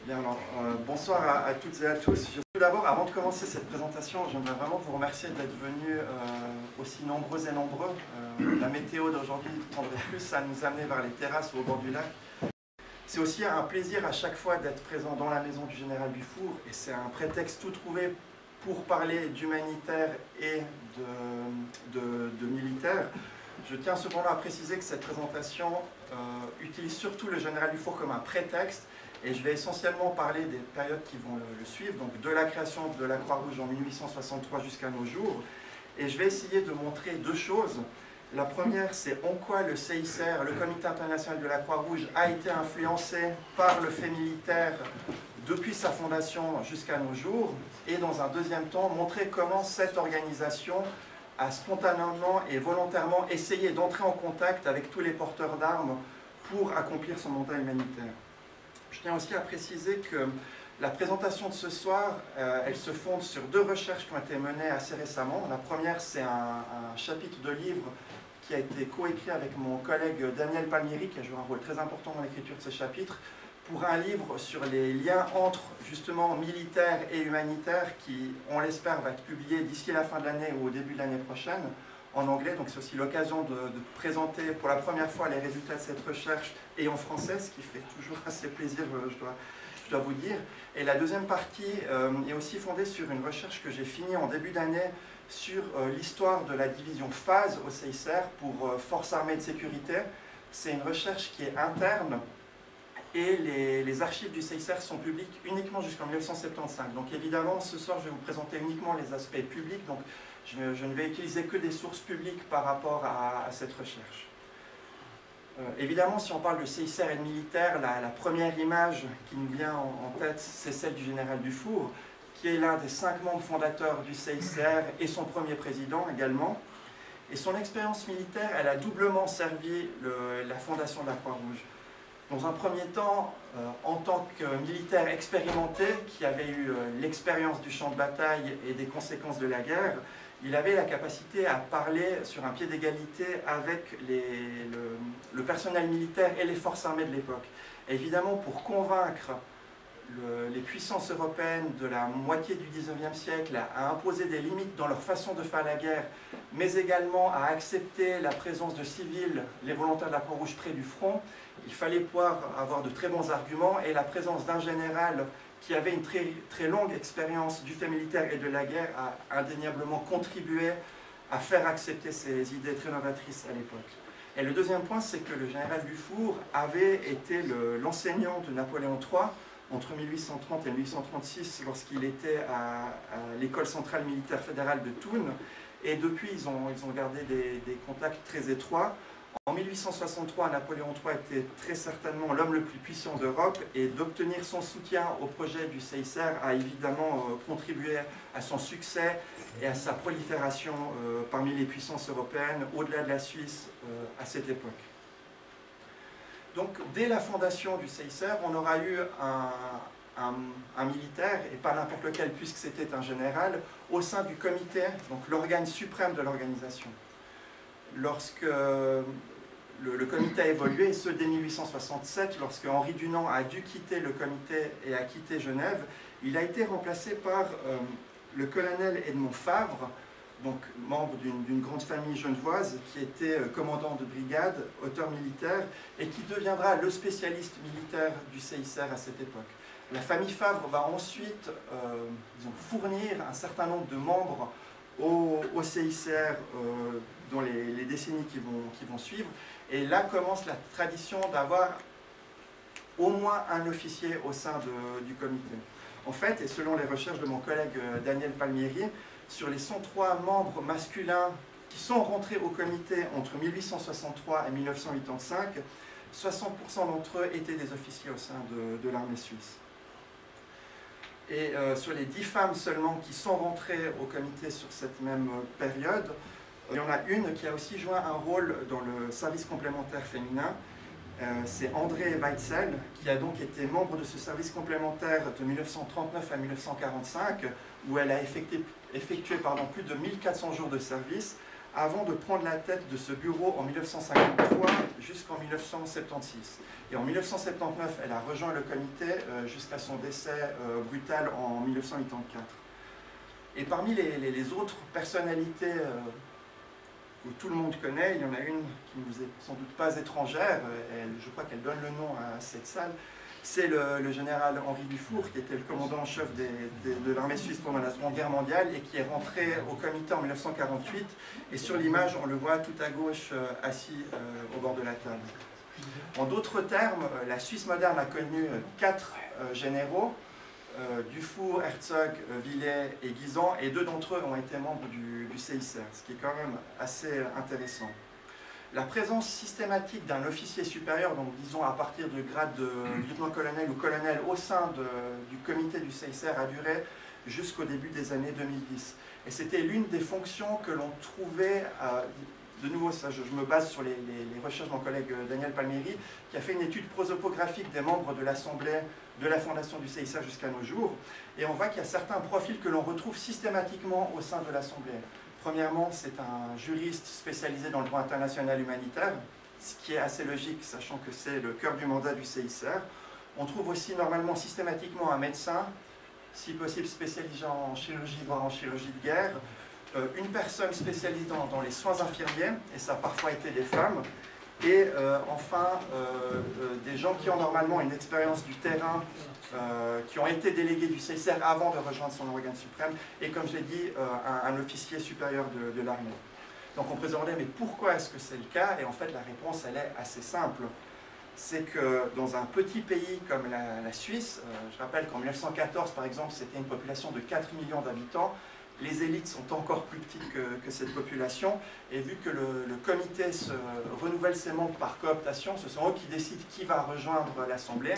Bien, alors, bonsoir à toutes et à tous. Tout d'abord, avant de commencer cette présentation, j'aimerais vraiment vous remercier d'être venus aussi nombreux et nombreux. La météo d'aujourd'hui tendrait plus à nous amener vers les terrasses ou au bord du lac. C'est aussi un plaisir à chaque fois d'être présent dans la maison du général Dufour, et c'est un prétexte tout trouvé pour parler d'humanitaire et de militaire. Je tiens cependant à préciser que cette présentation utilise surtout le général Dufour comme un prétexte, et je vais essentiellement parler des périodes qui vont le suivre, donc de la création de la Croix-Rouge en 1863 jusqu'à nos jours. Et je vais essayer de montrer deux choses. La première, c'est en quoi le CICR, le Comité international de la Croix-Rouge, a été influencé par le fait militaire depuis sa fondation jusqu'à nos jours. Et dans un deuxième temps, montrer comment cette organisation a spontanément et volontairement essayé d'entrer en contact avec tous les porteurs d'armes pour accomplir son mandat humanitaire. Je tiens aussi à préciser que la présentation de ce soir, elle se fonde sur deux recherches qui ont été menées assez récemment. La première, c'est un chapitre de livre qui a été coécrit avec mon collègue Daniel Palmieri, qui a joué un rôle très important dans l'écriture de ce chapitre, pour un livre sur les liens entre, justement, militaires et humanitaires, qui, on l'espère, va être publié d'ici la fin de l'année ou au début de l'année prochaine, en anglais. Donc c'est aussi l'occasion de présenter pour la première fois les résultats de cette recherche, et en français, ce qui fait toujours assez plaisir, je dois vous dire. Et la deuxième partie est aussi fondée sur une recherche que j'ai finie en début d'année sur l'histoire de la division phase au CICR pour Forces armées de sécurité. C'est une recherche qui est interne, et les archives du CICR sont publiques uniquement jusqu'en 1975. Donc évidemment, ce soir, je vais vous présenter uniquement les aspects publics, donc je ne vais utiliser que des sources publiques par rapport à cette recherche. Évidemment, si on parle de CICR et de militaire, la première image qui nous vient en tête, c'est celle du général Dufour, qui est l'un des 5 membres fondateurs du CICR et son premier président également. Et son expérience militaire, elle a doublement servi la fondation de la Croix-Rouge. Dans un premier temps, en tant que militaire expérimenté, qui avait eu l'expérience du champ de bataille et des conséquences de la guerre, il avait la capacité à parler sur un pied d'égalité avec le personnel militaire et les forces armées de l'époque. Évidemment, pour convaincre les puissances européennes de la moitié du XIXe siècle à imposer des limites dans leur façon de faire la guerre, mais également à accepter la présence de civils, les volontaires de la Croix-Rouge près du front, il fallait pouvoir avoir de très bons arguments, et la présence d'un général qui avait une très longue expérience du fait militaire et de la guerre a indéniablement contribué à faire accepter ces idées très novatrices à l'époque. Et le deuxième point, c'est que le général Dufour avait été l'enseignant de Napoléon III entre 1830 et 1836 lorsqu'il était à l'école centrale militaire fédérale de Thun, et depuis ils ont gardé des contacts très étroits. En 1863, Napoléon III était très certainement l'homme le plus puissant d'Europe, et d'obtenir son soutien au projet du CICR a évidemment contribué à son succès et à sa prolifération parmi les puissances européennes, au-delà de la Suisse, à cette époque. Donc, dès la fondation du CICR, on aura eu un militaire, et pas n'importe lequel puisque c'était un général, au sein du comité, donc l'organe suprême de l'organisation. Lorsque le comité a évolué, et ce dès 1867, lorsque Henri Dunant a dû quitter le comité et a quitté Genève, il a été remplacé par le colonel Edmond Favre, donc membre d'une grande famille genevoise, qui était commandant de brigade, auteur militaire, et qui deviendra le spécialiste militaire du CICR à cette époque. La famille Favre va ensuite fournir un certain nombre de membres au CICR dans les décennies qui vont suivre, et là commence la tradition d'avoir au moins un officier au sein du comité. En fait, et selon les recherches de mon collègue Daniel Palmieri, sur les 103 membres masculins qui sont rentrés au comité entre 1863 et 1985, 60% d'entre eux étaient des officiers au sein de l'armée suisse. Et sur les 10 femmes seulement qui sont rentrées au comité sur cette même période, il y en a une qui a aussi joué un rôle dans le service complémentaire féminin. C'est André Weitzel, qui a donc été membre de ce service complémentaire de 1939 à 1945, où elle a effectué plus de 1400 jours de service, avant de prendre la tête de ce bureau en 1953 jusqu'en 1976. Et en 1979, elle a rejoint le comité jusqu'à son décès brutal en 1984. Et parmi les autres personnalités que tout le monde connaît, il y en a une qui ne vous est sans doute pas étrangère, je crois qu'elle donne le nom à cette salle, c'est le général Henri Dufour, qui était le commandant en chef de l'armée suisse pendant la Seconde Guerre mondiale et qui est rentré au comité en 1948. Et sur l'image, on le voit tout à gauche, assis au bord de la table. En d'autres termes, la Suisse moderne a connu 4 généraux, Dufour, Herzog, Villet et Guisan, et 2 d'entre eux ont été membres du CICR, ce qui est quand même assez intéressant. La présence systématique d'un officier supérieur, donc disons à partir du grade de lieutenant-colonel ou colonel au sein du comité du CICR, a duré jusqu'au début des années 2010. Et c'était l'une des fonctions que l'on trouvait, de nouveau ça, je me base sur les recherches de mon collègue Daniel Palmieri, qui a fait une étude prosopographique des membres de l'Assemblée de la fondation du CICR jusqu'à nos jours. Et on voit qu'il y a certains profils que l'on retrouve systématiquement au sein de l'Assemblée. Premièrement, c'est un juriste spécialisé dans le droit international humanitaire, ce qui est assez logique, sachant que c'est le cœur du mandat du CICR. On trouve aussi normalement systématiquement un médecin, si possible spécialisé en chirurgie, voire en chirurgie de guerre, une personne spécialisée dans les soins infirmiers, et ça a parfois été des femmes, et enfin des gens qui ont normalement une expérience du terrain, qui ont été délégués du CICR avant de rejoindre son organe suprême, et comme je l'ai dit, un officier supérieur de l'armée. Donc on peut se demander, mais pourquoi est-ce que c'est le cas? Et en fait la réponse elle est assez simple. C'est que dans un petit pays comme la Suisse, je rappelle qu'en 1914 par exemple c'était une population de 4 millions d'habitants, les élites sont encore plus petites que cette population, et vu que le comité renouvelle ses membres par cooptation, ce sont eux qui décident qui va rejoindre l'Assemblée.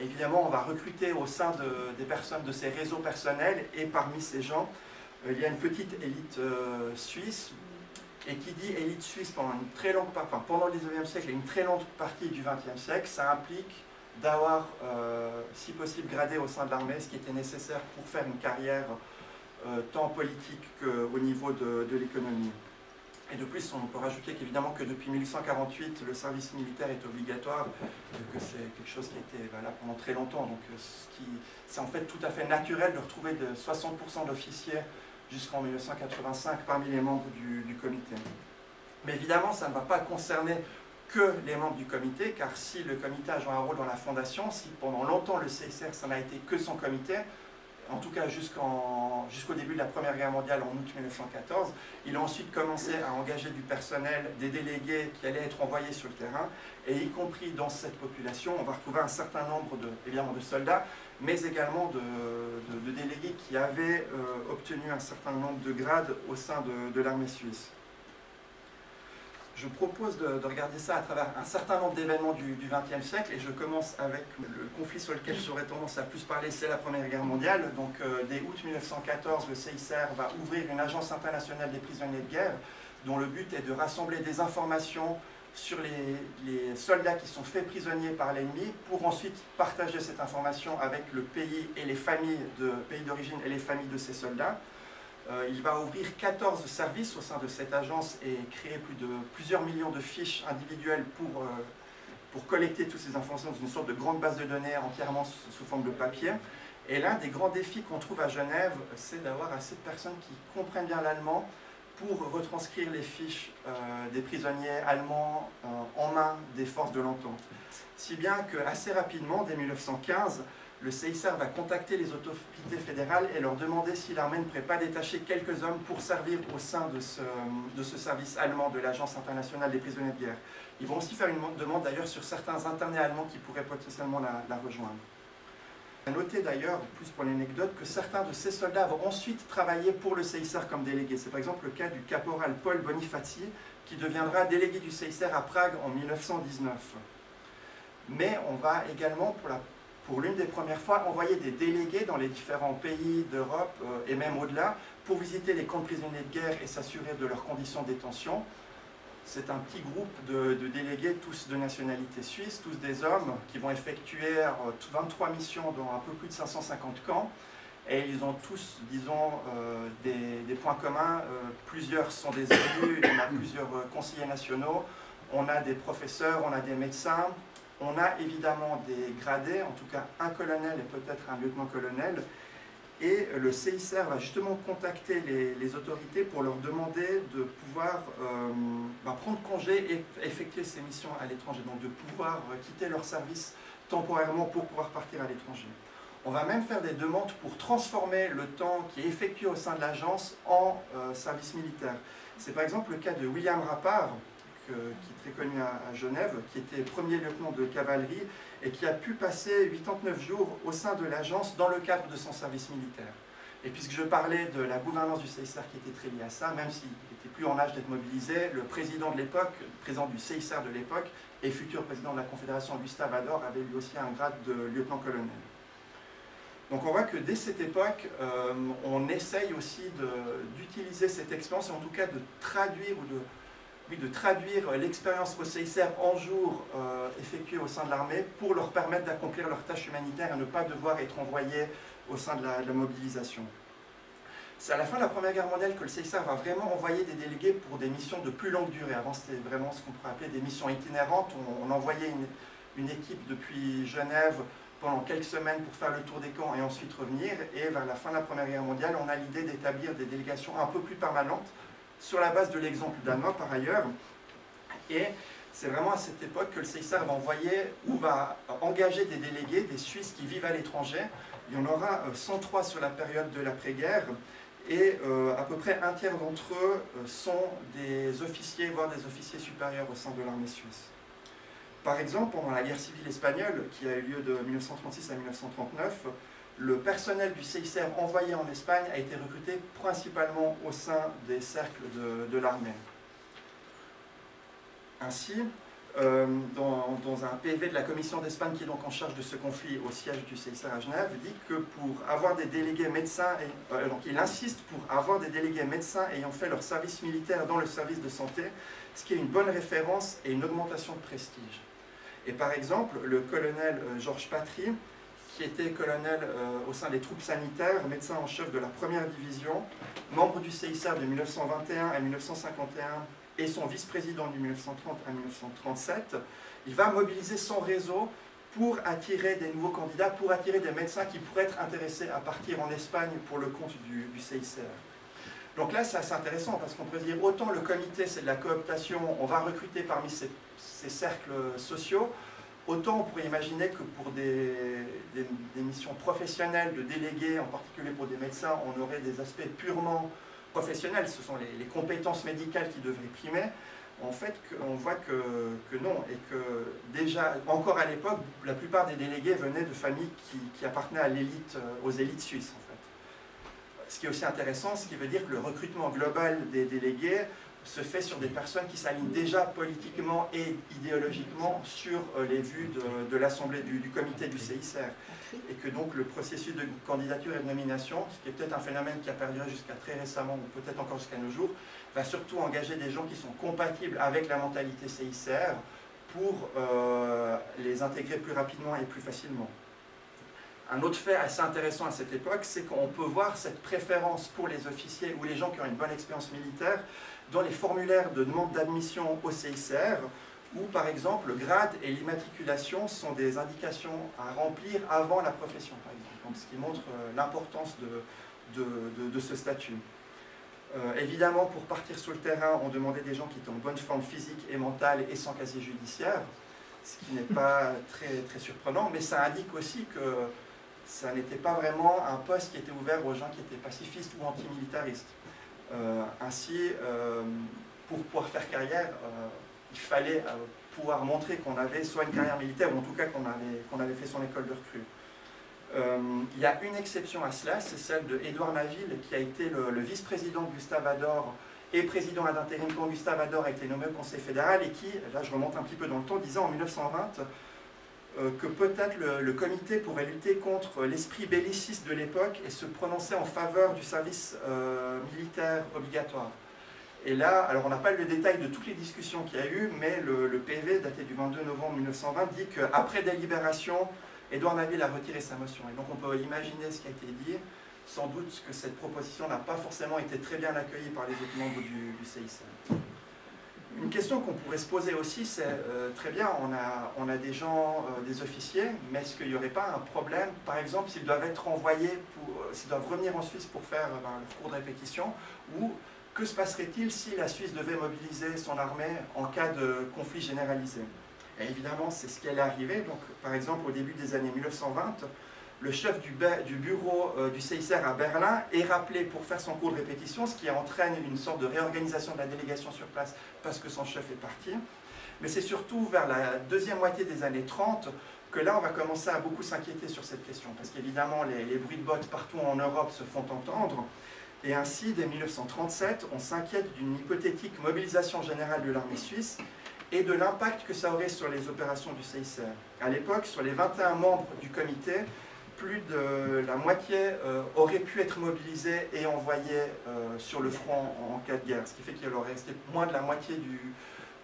Évidemment, on va recruter au sein des personnes de ces réseaux personnels, et parmi ces gens, il y a une petite élite suisse, et qui dit élite suisse pendant le 19e siècle et une très longue partie du 20e siècle, ça implique d'avoir, si possible, gradé au sein de l'armée, ce qui était nécessaire pour faire une carrière tant politique qu'au niveau de l'économie. Et de plus, on peut rajouter qu'évidemment que depuis 1848, le service militaire est obligatoire, que c'est quelque chose qui a été valable pendant très longtemps. Donc c'est en fait tout à fait naturel de retrouver 60% d'officiers jusqu'en 1985 parmi les membres du comité. Mais évidemment, ça ne va pas concerner que les membres du comité, car si le comité a joué un rôle dans la fondation, si pendant longtemps le CICR, ça n'a été que son comité, en tout cas jusqu'au début de la Première Guerre mondiale en août 1914. Il a ensuite commencé à engager du personnel, des délégués qui allaient être envoyés sur le terrain, et y compris dans cette population, on va retrouver un certain nombre évidemment de soldats, mais également de délégués qui avaient obtenu un certain nombre de grades au sein de l'armée suisse. Je propose de regarder ça à travers un certain nombre d'événements du XXe siècle, et je commence avec le conflit sur lequel j'aurais tendance à plus parler, c'est la Première Guerre mondiale. Donc dès août 1914, le CICR va ouvrir une agence internationale des prisonniers de guerre, dont le but est de rassembler des informations sur les soldats qui sont faits prisonniers par l'ennemi, pour ensuite partager cette information avec le pays et les familles pays d'origine et les familles de ces soldats. Il va ouvrir 14 services au sein de cette agence et créer plusieurs millions de fiches individuelles pour collecter toutes ces informations dans une sorte de grande base de données entièrement sous forme de papier. Et l'un des grands défis qu'on trouve à Genève, c'est d'avoir assez de personnes qui comprennent bien l'allemand pour retranscrire les fiches des prisonniers allemands en main des forces de l'entente. Si bien qu'assez rapidement, dès 1915, le CICR va contacter les autorités fédérales et leur demander si l'armée ne pourrait pas détacher quelques hommes pour servir au sein de ce service allemand de l'Agence internationale des prisonniers de guerre. Ils vont aussi faire une demande d'ailleurs sur certains internés allemands qui pourraient potentiellement la rejoindre. À noter d'ailleurs, plus pour l'anecdote, que certains de ces soldats vont ensuite travailler pour le CICR comme délégués. C'est par exemple le cas du caporal Paul Bonifazi, qui deviendra délégué du CICR à Prague en 1919. Mais on va également, pour l'une des premières fois, envoyer des délégués dans les différents pays d'Europe et même au-delà pour visiter les camps de prisonniers de guerre et s'assurer de leurs conditions de détention. C'est un petit groupe de délégués, tous de nationalité suisse, tous des hommes, qui vont effectuer 23 missions dans un peu plus de 550 camps. et ils ont tous, disons, des points communs. Plusieurs sont des élus, on a plusieurs conseillers nationaux, on a des professeurs, on a des médecins, on a évidemment des gradés, en tout cas un colonel et peut-être un lieutenant-colonel. Et le CICR va justement contacter les autorités pour leur demander de pouvoir prendre congé et effectuer ces missions à l'étranger, donc de pouvoir quitter leur service temporairement pour pouvoir partir à l'étranger. On va même faire des demandes pour transformer le temps qui est effectué au sein de l'agence en service militaire. C'est par exemple le cas de William Rappard, qui est très connu à Genève, qui était premier lieutenant de cavalerie et qui a pu passer 89 jours au sein de l'agence dans le cadre de son service militaire. Et puisque je parlais de la gouvernance du CICR qui était très liée à ça, même s'il n'était plus en âge d'être mobilisé, le président de l'époque, le président du CICR de l'époque et futur président de la Confédération, Gustave Ador, avait lui aussi un grade de lieutenant-colonel. Donc on voit que dès cette époque, on essaye aussi d'utiliser cette expérience, et en tout cas de traduire l'expérience au CICR en jours effectués au sein de l'armée pour leur permettre d'accomplir leurs tâches humanitaires et ne pas devoir être envoyés au sein de la mobilisation. C'est à la fin de la Première Guerre mondiale que le CICR va vraiment envoyer des délégués pour des missions de plus longue durée. Avant, c'était vraiment ce qu'on pourrait appeler des missions itinérantes. On envoyait une équipe depuis Genève pendant quelques semaines pour faire le tour des camps et ensuite revenir. Et vers la fin de la Première Guerre mondiale, on a l'idée d'établir des délégations un peu plus permanentes sur la base de l'exemple danois par ailleurs. Et c'est vraiment à cette époque que le CICR va envoyer ou va engager des délégués, des Suisses qui vivent à l'étranger. Il y en aura 103 sur la période de l'après-guerre et à peu près un tiers d'entre eux sont des officiers, voire des officiers supérieurs au sein de l'armée suisse. Par exemple, pendant la guerre civile espagnole, qui a eu lieu de 1936 à 1939, le personnel du CICR envoyé en Espagne a été recruté principalement au sein des cercles de l'armée. Ainsi, dans un PV de la Commission d'Espagne qui est donc en charge de ce conflit au siège du CICR à Genève, dit que pour avoir des délégués médecins, donc il insiste pour avoir des délégués médecins ayant fait leur service militaire dans le service de santé, ce qui est une bonne référence et une augmentation de prestige. Et par exemple, le colonel Georges Patry, qui était colonel au sein des troupes sanitaires, médecin en chef de la première division, membre du CICR de 1921 à 1951 et son vice-président de 1930 à 1937, il va mobiliser son réseau pour attirer des nouveaux candidats, pour attirer des médecins qui pourraient être intéressés à partir en Espagne pour le compte du CICR. Donc là, c'est assez intéressant parce qu'on peut se dire autant le comité, c'est de la cooptation, on va recruter parmi ces cercles sociaux, autant on pourrait imaginer que pour des missions professionnelles de délégués, en particulier pour des médecins, on aurait des aspects purement professionnels, ce sont les compétences médicales qui devraient primer. En fait, on voit que non, et que déjà, encore à l'époque, la plupart des délégués venaient de familles qui appartenaient à l'élite, aux élites suisses, en fait. Ce qui est aussi intéressant, ce qui veut dire que le recrutement global des délégués se fait sur des personnes qui s'alignent déjà politiquement et idéologiquement sur les vues de l'Assemblée, du comité du CICR. Et que donc le processus de candidature et de nomination, ce qui est peut-être un phénomène qui a perduré jusqu'à très récemment, ou peut-être encore jusqu'à nos jours, va surtout engager des gens qui sont compatibles avec la mentalité CICR pour les intégrer plus rapidement et plus facilement. Un autre fait assez intéressant à cette époque, c'est qu'on peut voir cette préférence pour les officiers ou les gens qui ont une bonne expérience militaire dans les formulaires de demande d'admission au CICR, où par exemple le grade et l'immatriculation sont des indications à remplir avant la profession, par exemple. Donc, ce qui montre l'importance de ce statut. Évidemment, pour partir sur le terrain, on demandait des gens qui étaient en bonne forme physique et mentale et sans casier judiciaire, ce qui n'est pas très surprenant, mais ça indique aussi que ça n'était pas vraiment un poste qui était ouvert aux gens qui étaient pacifistes ou antimilitaristes. Ainsi, pour pouvoir faire carrière, il fallait pouvoir montrer qu'on avait soit une carrière militaire ou en tout cas qu'on avait fait son école de recrue. Il y a une exception à cela, c'est celle de Édouard Naville, qui a été le vice-président de Gustave Ador et président ad intérim quand Gustave Ador a été nommé au Conseil fédéral et qui, là je remonte un petit peu dans le temps, disait en 1920 que peut-être le comité pourrait lutter contre l'esprit belliciste de l'époque et se prononcer en faveur du service militaire obligatoire. Et là, alors on n'a pas le détail de toutes les discussions qu'il y a eu, mais le PV daté du 22 novembre 1920 dit qu'après délibération, Édouard Naville a retiré sa motion. Et donc on peut imaginer ce qui a été dit, sans doute que cette proposition n'a pas forcément été très bien accueillie par les autres membres du CICR. Une question qu'on pourrait se poser aussi, c'est très bien, on a des gens, des officiers, mais est-ce qu'il n'y aurait pas un problème, par exemple, s'ils doivent être envoyés, s'ils doivent revenir en Suisse pour faire leur cours de répétition, ou que se passerait-il si la Suisse devait mobiliser son armée en cas de conflit généralisé? Et évidemment, c'est ce qui allait arriver. Donc, par exemple, au début des années 1920, le chef du bureau du CICR à Berlin est rappelé pour faire son cours de répétition, ce qui entraîne une sorte de réorganisation de la délégation sur place parce que son chef est parti. Mais c'est surtout vers la deuxième moitié des années 30 que là, on va commencer à beaucoup s'inquiéter sur cette question. Parce qu'évidemment, les bruits de bottes partout en Europe se font entendre. Et ainsi, dès 1937, on s'inquiète d'une hypothétique mobilisation générale de l'armée suisse et de l'impact que ça aurait sur les opérations du CICR. À l'époque, sur les 21 membres du comité, plus de la moitié auraient pu être mobilisés et envoyés sur le front en cas de guerre, ce qui fait qu'il aurait resté moins de la moitié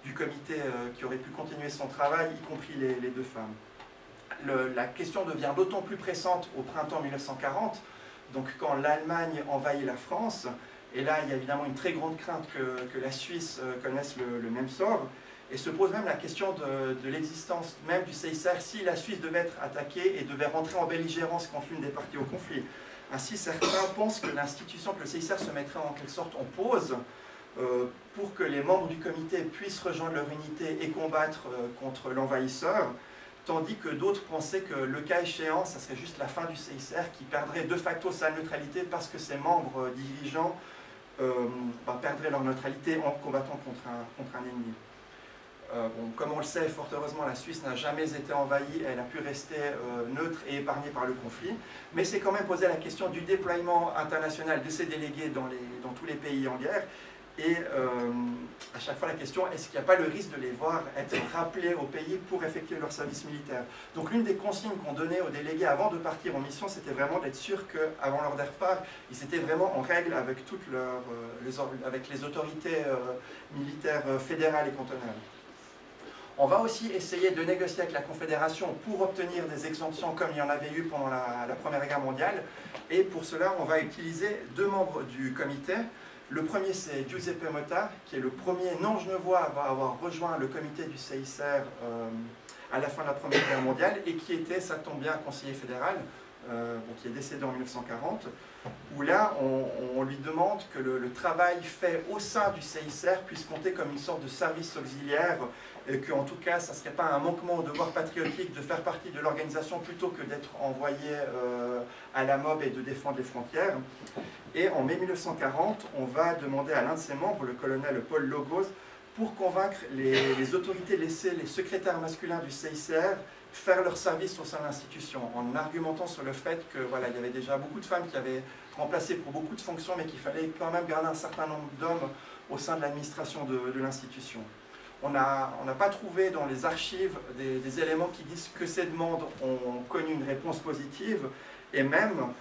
du comité qui aurait pu continuer son travail, y compris les deux femmes. La question devient d'autant plus pressante au printemps 1940, donc quand l'Allemagne envahit la France, et là il y a évidemment une très grande crainte que la Suisse connaisse le même sort, et se pose même la question de l'existence même du CICR si la Suisse devait être attaquée et devait rentrer en belligérance contre l'une des parties au conflit. Ainsi, certains pensent que l'institution, que le CICR se mettrait en quelque sorte en pause pour que les membres du comité puissent rejoindre leur unité et combattre contre l'envahisseur, tandis que d'autres pensaient que le cas échéant, ça serait juste la fin du CICR qui perdrait de facto sa neutralité parce que ses membres dirigeants perdraient leur neutralité en combattant contre un ennemi. Comme on le sait, fort heureusement, la Suisse n'a jamais été envahie, elle a pu rester neutre et épargnée par le conflit, mais c'est quand même posé la question du déploiement international de ces délégués dans tous les pays en guerre, et à chaque fois la question, est-ce qu'il n'y a pas le risque de les voir être rappelés au pays pour effectuer leur service militaire? Donc l'une des consignes qu'on donnait aux délégués avant de partir en mission, c'était vraiment d'être sûr qu'avant leur départ, ils étaient vraiment en règle avec, avec les autorités militaires fédérales et cantonales. On va aussi essayer de négocier avec la Confédération pour obtenir des exemptions comme il y en avait eu pendant la Première Guerre mondiale. Et pour cela, on va utiliser deux membres du comité. Le premier, c'est Giuseppe Motta, qui est le premier non-genevois à avoir rejoint le comité du CICR à la fin de la Première Guerre mondiale et qui était, ça tombe bien, conseiller fédéral, qui est décédé en 1940, où là, on lui demande que le travail fait au sein du CICR puisse compter comme une sorte de service auxiliaire et qu'en tout cas, ça ne serait pas un manquement au devoir patriotique de faire partie de l'organisation plutôt que d'être envoyé à la MOB et de défendre les frontières. Et en mai 1940, on va demander à l'un de ses membres, le colonel Paul Logos, pour convaincre les autorités, laisser les secrétaires masculins du CICR faire leur service au sein de l'institution, en argumentant sur le fait que voilà, il y avait déjà beaucoup de femmes qui avaient remplacé pour beaucoup de fonctions, mais qu'il fallait quand même garder un certain nombre d'hommes au sein de l'administration de l'institution. On n'a pas trouvé dans les archives des éléments qui disent que ces demandes ont connu une réponse positive, et même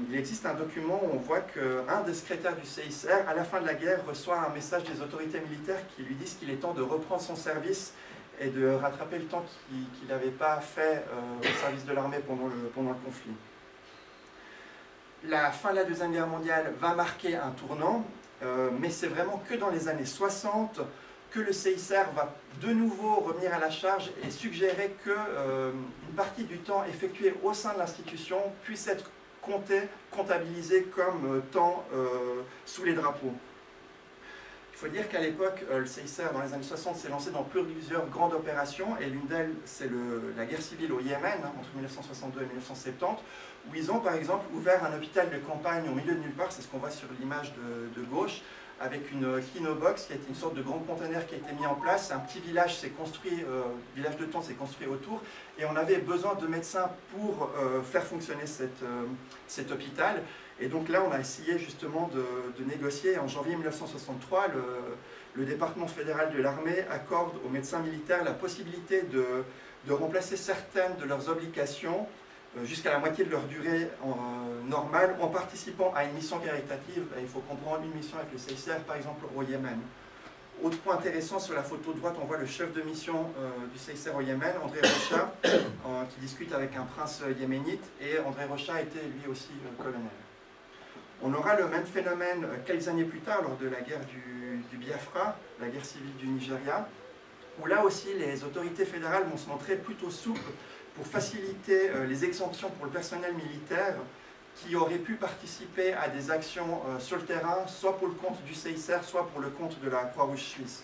il existe un document où on voit qu'un des secrétaires du CICR, à la fin de la guerre, reçoit un message des autorités militaires qui lui disent qu'il est temps de reprendre son service et de rattraper le temps qu'il n'avait pas fait au service de l'armée pendant le conflit. La fin de la Deuxième Guerre mondiale va marquer un tournant, mais c'est vraiment que dans les années 60 que le CICR va de nouveau revenir à la charge et suggérer qu'une partie du temps effectué au sein de l'institution puisse être comptabilisé comme temps sous les drapeaux. Il faut dire qu'à l'époque, le CICR, dans les années 60, s'est lancé dans plusieurs grandes opérations, et l'une d'elles, c'est la guerre civile au Yémen, entre 1962 et 1970, où ils ont par exemple ouvert un hôpital de campagne au milieu de nulle part, c'est ce qu'on voit sur l'image de gauche, avec une Kinobox qui a été une sorte de grand conteneur qui a été mis en place. Un petit village s'est construit, village de tente s'est construit autour, et on avait besoin de médecins pour faire fonctionner cet hôpital. Et donc là, on a essayé justement de négocier. En janvier 1963, le département fédéral de l'armée accorde aux médecins militaires la possibilité de remplacer certaines de leurs obligations jusqu'à la moitié de leur durée normale en participant à une mission caritative. Il faut comprendre une mission avec le CICR, par exemple au Yémen. Autre point intéressant, sur la photo de droite, on voit le chef de mission du CICR au Yémen, André Rocha, qui discute avec un prince yéménite, et André Rocha était lui aussi colonel. On aura le même phénomène quelques années plus tard, lors de la guerre du Biafra, la guerre civile du Nigeria, où là aussi les autorités fédérales vont se montrer plutôt souples pour faciliter les exemptions pour le personnel militaire qui aurait pu participer à des actions sur le terrain, soit pour le compte du CICR, soit pour le compte de la Croix-Rouge suisse.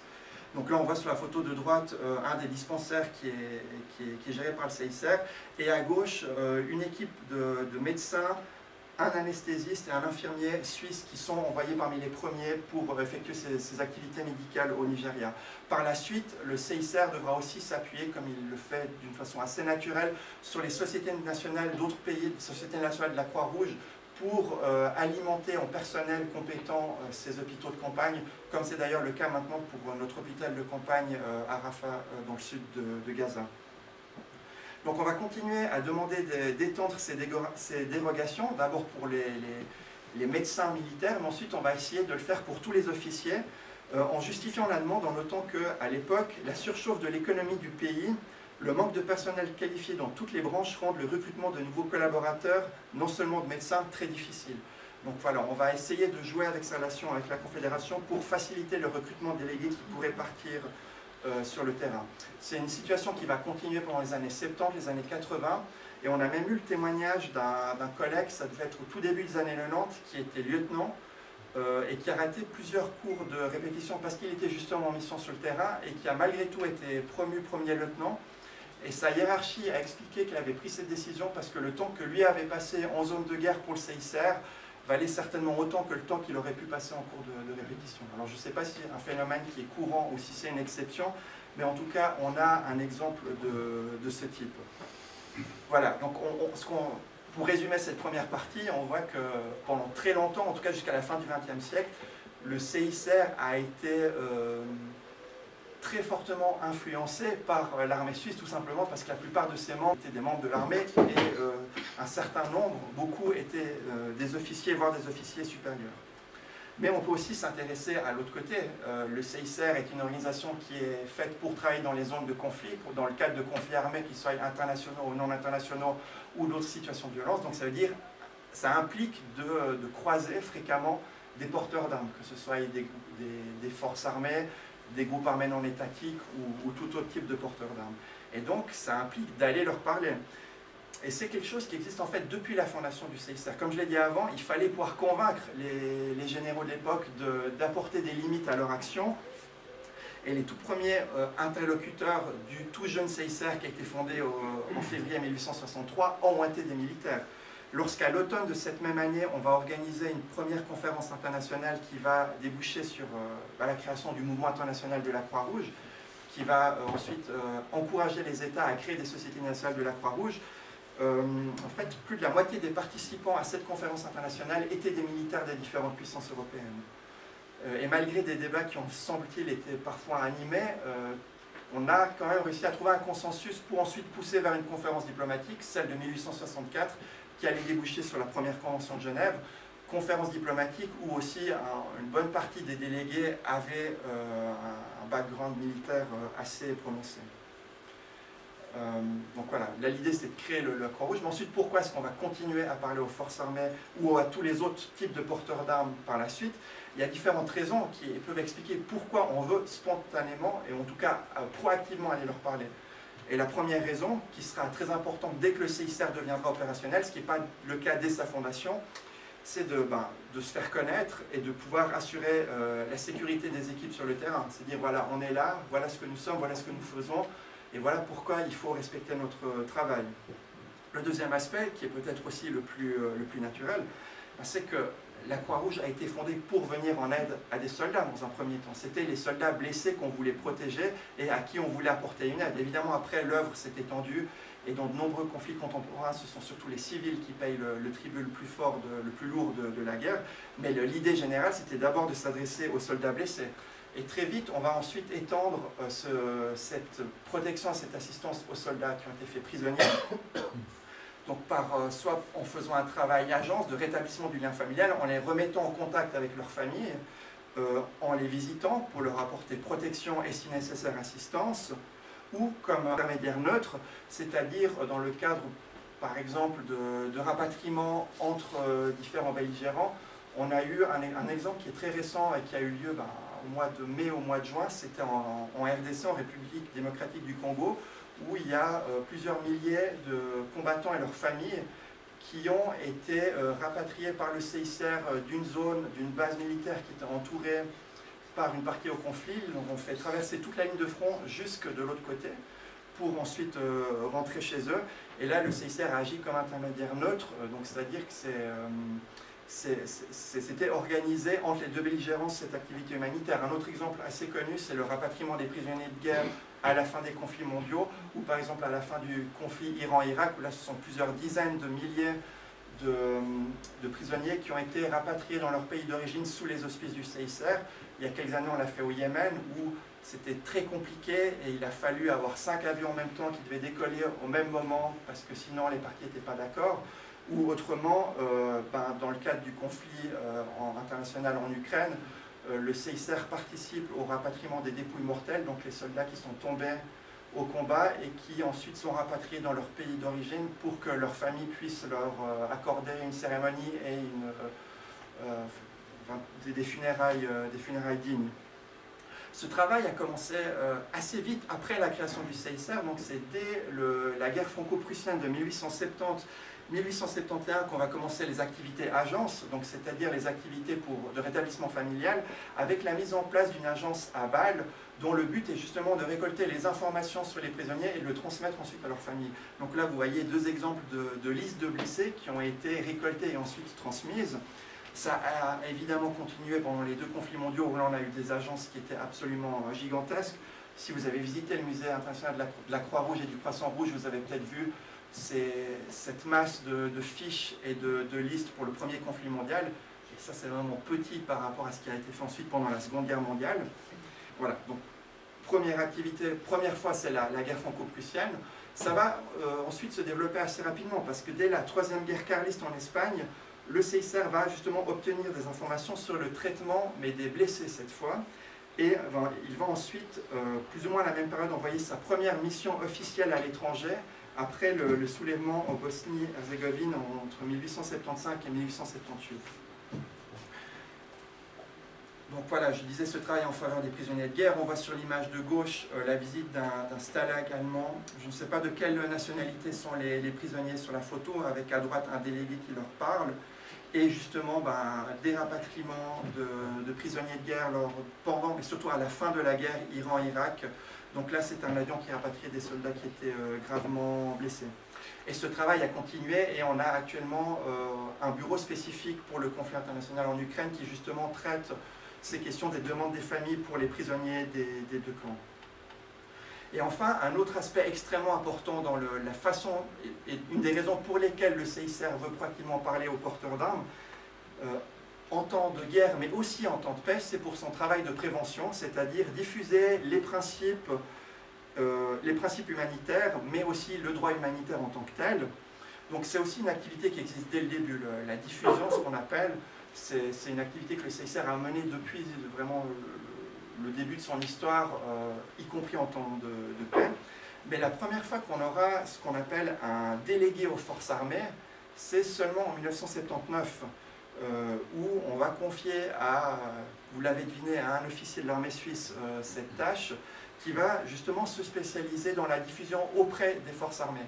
Donc là, on voit sur la photo de droite un des dispensaires qui est géré par le CICR, et à gauche, une équipe de médecins, un anesthésiste et un infirmier suisse qui sont envoyés parmi les premiers pour effectuer ces activités médicales au Nigeria. Par la suite, le CICR devra aussi s'appuyer, comme il le fait d'une façon assez naturelle, sur les sociétés nationales d'autres pays, les sociétés nationales de la Croix-Rouge, pour alimenter en personnel compétent ces hôpitaux de campagne, comme c'est d'ailleurs le cas maintenant pour notre hôpital de campagne à Rafah, dans le sud de Gaza. Donc on va continuer à demander d'étendre ces dérogations, d'abord pour les médecins militaires, mais ensuite on va essayer de le faire pour tous les officiers, en justifiant la demande en notant qu'à l'époque, la surchauffe de l'économie du pays, le manque de personnel qualifié dans toutes les branches rendent le recrutement de nouveaux collaborateurs, non seulement de médecins, très difficile. Donc voilà, on va essayer de jouer avec sa relation avec la Confédération pour faciliter le recrutement de délégués qui pourraient partir sur le terrain. C'est une situation qui va continuer pendant les années 70, les années 80, et on a même eu le témoignage d'un collègue, ça devait être au tout début des années 90, qui était lieutenant, et qui a raté plusieurs cours de répétition parce qu'il était justement en mission sur le terrain, et qui a malgré tout été promu premier lieutenant. Et sa hiérarchie a expliqué qu'il avait pris cette décision parce que le temps que lui avait passé en zone de guerre pour le CICR valait certainement autant que le temps qu'il aurait pu passer en cours de répétition. Alors je ne sais pas si c'est un phénomène qui est courant ou si c'est une exception, mais en tout cas on a un exemple de ce type. Voilà, donc pour résumer cette première partie, on voit que pendant très longtemps, en tout cas jusqu'à la fin du XXe siècle, le CICR a été très fortement influencé par l'armée suisse, tout simplement parce que la plupart de ses membres étaient des membres de l'armée et un certain nombre, beaucoup étaient des officiers, voire des officiers supérieurs. Mais on peut aussi s'intéresser à l'autre côté. Le CICR est une organisation qui est faite pour travailler dans les zones de conflit, dans le cadre de conflits armés, qu'ils soient internationaux ou non internationaux, ou d'autres situations de violence. Donc ça veut dire, ça implique de croiser fréquemment des porteurs d'armes, que ce soit des forces armées, des groupes armés non étatiques ou tout autre type de porteurs d'armes. Et donc, ça implique d'aller leur parler. Et c'est quelque chose qui existe en fait depuis la fondation du CICR. Comme je l'ai dit avant, il fallait pouvoir convaincre les généraux de l'époque d'apporter des limites à leur action. Et les tout premiers interlocuteurs du tout jeune CICR qui a été fondé en février 1863 ont été des militaires. Lorsqu'à l'automne de cette même année, on va organiser une première conférence internationale qui va déboucher sur la création du mouvement international de la Croix-Rouge, qui va ensuite encourager les États à créer des sociétés nationales de la Croix-Rouge. En fait, plus de la moitié des participants à cette conférence internationale étaient des militaires des différentes puissances européennes. Et malgré des débats qui ont, semble-t-il, été parfois animés, on a quand même réussi à trouver un consensus pour ensuite pousser vers une conférence diplomatique, celle de 1864, qui allait déboucher sur la première convention de Genève, conférence diplomatique où aussi une bonne partie des délégués avaient un background militaire assez prononcé. Donc voilà, là l'idée c'est de créer la Croix-Rouge, mais ensuite pourquoi est-ce qu'on va continuer à parler aux forces armées ou à tous les autres types de porteurs d'armes par la suite? Il y a différentes raisons qui peuvent expliquer pourquoi on veut spontanément et en tout cas proactivement aller leur parler. Et la première raison, qui sera très importante dès que le CICR deviendra opérationnel, ce qui n'est pas le cas dès sa fondation, c'est de se faire connaître et de pouvoir assurer la sécurité des équipes sur le terrain. C'est dire, voilà, on est là, voilà ce que nous sommes, voilà ce que nous faisons, et voilà pourquoi il faut respecter notre travail. Le deuxième aspect, qui est peut-être aussi le plus naturel, c'est que la Croix-Rouge a été fondée pour venir en aide à des soldats dans un premier temps. C'était les soldats blessés qu'on voulait protéger et à qui on voulait apporter une aide. Évidemment, après, l'œuvre s'est étendue et dans de nombreux conflits contemporains, ce sont surtout les civils qui payent le tribut le plus fort, le plus lourd de la guerre. Mais l'idée générale, c'était d'abord de s'adresser aux soldats blessés. Et très vite, on va ensuite étendre cette protection, cette assistance aux soldats qui ont été faits prisonniers. Donc soit en faisant un travail agence de rétablissement du lien familial, en les remettant en contact avec leur famille, en les visitant pour leur apporter protection et si nécessaire assistance, ou comme intermédiaire neutre, c'est-à-dire dans le cadre par exemple de rapatriement entre différents belligérants, On a eu un exemple qui est très récent et qui a eu lieu au mois de mai, au mois de juin. C'était en RDC, en République démocratique du Congo, où il y a plusieurs milliers de combattants et leurs familles qui ont été rapatriés par le CICR d'une zone, d'une base militaire qui était entourée par une partie au conflit. Donc on fait traverser toute la ligne de front jusque de l'autre côté pour ensuite rentrer chez eux. Et là, le CICR a agi comme intermédiaire neutre, donc c'est-à-dire que c'était organisé entre les deux belligérants cette activité humanitaire. Un autre exemple assez connu, c'est le rapatriement des prisonniers de guerre à la fin des conflits mondiaux, ou par exemple à la fin du conflit Iran-Irak, où là ce sont plusieurs dizaines de milliers de prisonniers qui ont été rapatriés dans leur pays d'origine sous les auspices du CICR. Il y a quelques années, on l'a fait au Yémen, où c'était très compliqué et il a fallu avoir 5 avions en même temps qui devaient décoller au même moment, parce que sinon les parties n'étaient pas d'accord. Ou autrement, dans le cadre du conflit international en Ukraine, le CICR participe au rapatriement des dépouilles mortelles, donc les soldats qui sont tombés au combat et qui ensuite sont rapatriés dans leur pays d'origine pour que leur famille puisse leur accorder une cérémonie et des funérailles dignes. Ce travail a commencé assez vite après la création du CICR, donc c'est dès la guerre franco-prussienne de 1871 qu'on va commencer les activités agences, donc c'est-à-dire les activités de rétablissement familial, avec la mise en place d'une agence à Bâle, dont le but est justement de récolter les informations sur les prisonniers et de le transmettre ensuite à leur famille. Donc là, vous voyez deux exemples de listes de blessés qui ont été récoltées et ensuite transmises. Ça a évidemment continué pendant les deux conflits mondiaux, où là on a eu des agences qui étaient absolument gigantesques. Si vous avez visité le musée international de la Croix-Rouge et du Croissant-Rouge, vous avez peut-être vu cette masse de fiches et de listes pour le premier conflit mondial. Et ça, c'est vraiment petit par rapport à ce qui a été fait ensuite pendant la Seconde Guerre mondiale. Voilà, donc première activité, première fois, c'est la guerre franco-prussienne. Ça va ensuite se développer assez rapidement, parce que dès la Troisième Guerre carliste en Espagne, le CICR va justement obtenir des informations sur le traitement, mais des blessés cette fois. Et il va ensuite, plus ou moins à la même période, envoyer sa première mission officielle à l'étranger, après le soulèvement en Bosnie-Herzégovine entre 1875 et 1878. Donc voilà, je disais ce travail en faveur des prisonniers de guerre. On voit sur l'image de gauche la visite d'un stalag allemand. Je ne sais pas de quelle nationalité sont les prisonniers sur la photo, avec à droite un délégué qui leur parle. Et justement, des rapatriements de prisonniers de guerre pendant, mais surtout à la fin de la guerre Iran-Irak. Donc là, c'est un avion qui rapatriait des soldats qui étaient gravement blessés. Et ce travail a continué et on a actuellement un bureau spécifique pour le conflit international en Ukraine qui justement traite ces questions des demandes des familles pour les prisonniers des deux camps. Et enfin, un autre aspect extrêmement important dans la façon, et une des raisons pour lesquelles le CICR veut proactivement parler aux porteurs d'armes, en temps de guerre, mais aussi en temps de paix, c'est pour son travail de prévention, c'est-à-dire diffuser les principes humanitaires, mais aussi le droit humanitaire en tant que tel. Donc c'est aussi une activité qui existe dès le début. La diffusion, ce qu'on appelle, c'est une activité que le CICR a menée depuis vraiment le début de son histoire, y compris en temps de paix. Mais la première fois qu'on aura ce qu'on appelle un délégué aux forces armées, c'est seulement en 1979, où on va confier vous l'avez deviné, à un officier de l'armée suisse cette tâche, qui va justement se spécialiser dans la diffusion auprès des forces armées.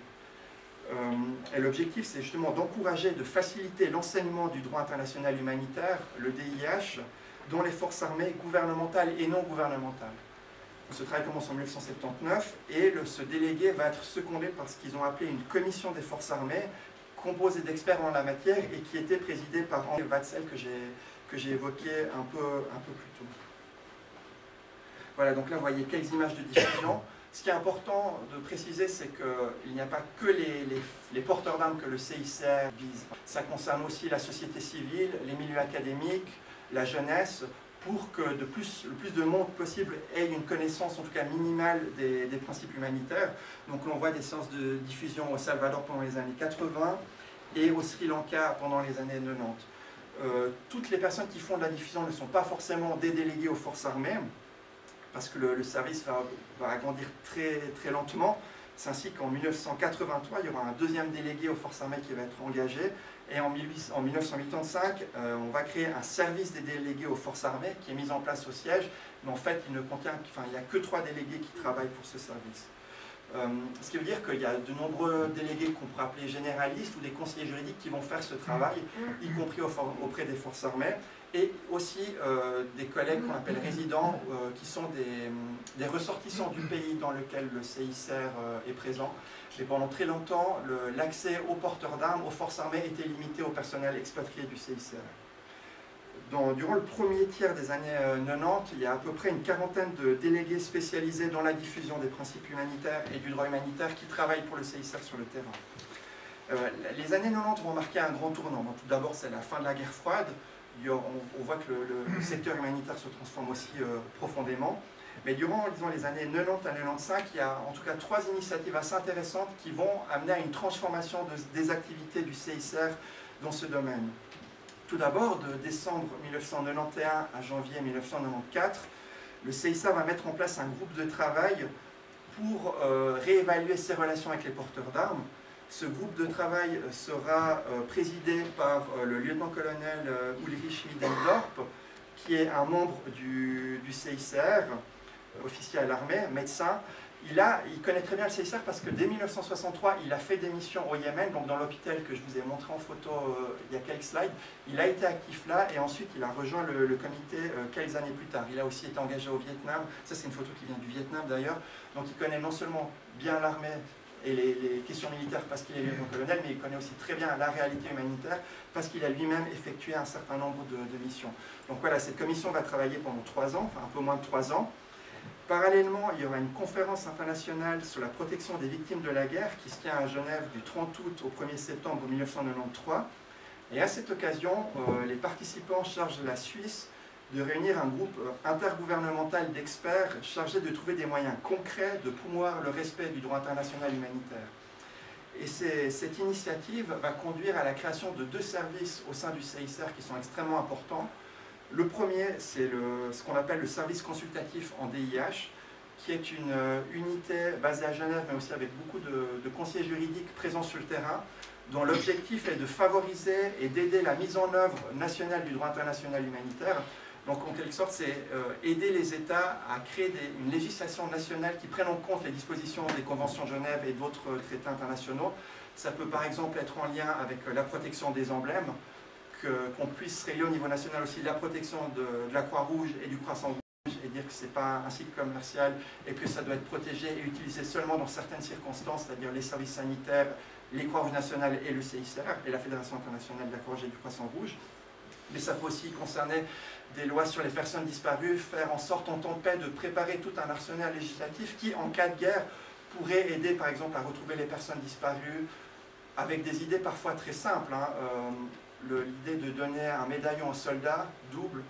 Et l'objectif, c'est justement d'encourager, de faciliter l'enseignement du droit international humanitaire, le DIH, dans les forces armées gouvernementales et non gouvernementales. Ce travail commence en 1979 et ce délégué va être secondé par ce qu'ils ont appelé une commission des forces armées, composée d'experts en la matière et qui était présidée par Henri Watzel, que j'ai évoqué un peu plus tôt. Voilà, donc là vous voyez quelques images de diffusion. Ce qui est important de préciser, c'est qu'il n'y a pas que les porteurs d'armes que le CICR vise. Ça concerne aussi la société civile, les milieux académiques, la jeunesse, pour que le plus de monde possible ait une connaissance, en tout cas minimale, des principes humanitaires. Donc on voit des séances de diffusion au Salvador pendant les années 80 et au Sri Lanka pendant les années 90. Toutes les personnes qui font de la diffusion ne sont pas forcément des délégués aux forces armées, parce que le service va agrandir très lentement. C'est ainsi qu'en 1983, il y aura un deuxième délégué aux forces armées qui va être engagé. Et en 1985, on va créer un service des délégués aux forces armées qui est mis en place au siège. Mais en fait, il n'y a que 3 délégués qui travaillent pour ce service. Ce qui veut dire qu'il y a de nombreux délégués qu'on pourrait appeler généralistes ou des conseillers juridiques qui vont faire ce travail, y compris auprès des forces armées, et aussi des collègues qu'on appelle résidents, qui sont des ressortissants du pays dans lequel le CICR est présent. Et pendant très longtemps, l'accès aux porteurs d'armes, aux forces armées, était limité au personnel expatrié du CICR. Durant le premier tiers des années 90, il y a à peu près une quarantaine de délégués spécialisés dans la diffusion des principes humanitaires et du droit humanitaire qui travaillent pour le CICR sur le terrain. Les années 90 vont marquer un grand tournant. Tout d'abord, c'est la fin de la guerre froide. On voit que le secteur humanitaire se transforme aussi profondément. Mais durant, disons, les années 90 à 95, il y a en tout cas 3 initiatives assez intéressantes qui vont amener à une transformation des activités du CICR dans ce domaine. Tout d'abord, de décembre 1991 à janvier 1994, le CICR va mettre en place un groupe de travail pour réévaluer ses relations avec les porteurs d'armes. Ce groupe de travail sera présidé par le lieutenant-colonel Ulrich Middendorp, qui est un membre du CICR, officier à l'armée, médecin. Il connaît très bien le CICR parce que dès 1963, il a fait des missions au Yémen, donc dans l'hôpital que je vous ai montré en photo il y a quelques slides. Il a été actif là et ensuite il a rejoint le comité quelques années plus tard. Il a aussi été engagé au Vietnam. Ça, c'est une photo qui vient du Vietnam d'ailleurs. Donc il connaît non seulement bien l'armée et les questions militaires parce qu'il est lieutenant-colonel, mais il connaît aussi très bien la réalité humanitaire parce qu'il a lui-même effectué un certain nombre de missions. Donc voilà, cette commission va travailler pendant 3 ans, enfin un peu moins de 3 ans. Parallèlement, il y aura une conférence internationale sur la protection des victimes de la guerre qui se tient à Genève du 30 août au 1er septembre 1993. Et à cette occasion, les participants chargent la Suisse de réunir un groupe intergouvernemental d'experts chargés de trouver des moyens concrets de promouvoir le respect du droit international humanitaire. Et cette initiative va conduire à la création de 2 services au sein du CICR qui sont extrêmement importants. Le premier, c'est ce qu'on appelle le service consultatif en DIH, qui est une unité basée à Genève, mais aussi avec beaucoup de conseillers juridiques présents sur le terrain, dont l'objectif est de favoriser et d'aider la mise en œuvre nationale du droit international humanitaire. Donc en quelque sorte, c'est aider les États à créer une législation nationale qui prenne en compte les dispositions des conventions de Genève et d'autres traités internationaux. Ça peut par exemple être en lien avec la protection des emblèmes, qu'on puisse régler au niveau national aussi la protection de la Croix-Rouge et du Croissant-Rouge et dire que ce n'est pas un site commercial et que ça doit être protégé et utilisé seulement dans certaines circonstances, c'est-à-dire les services sanitaires, les Croix-Rouges nationales et le CICR et la Fédération internationale de la Croix-Rouge et du Croissant-Rouge. Mais ça peut aussi concerner des lois sur les personnes disparues, faire en sorte en temps de paix de préparer tout un arsenal législatif qui, en cas de guerre, pourrait aider par exemple à retrouver les personnes disparues avec des idées parfois très simples. L'idée de donner un médaillon aux soldats, double,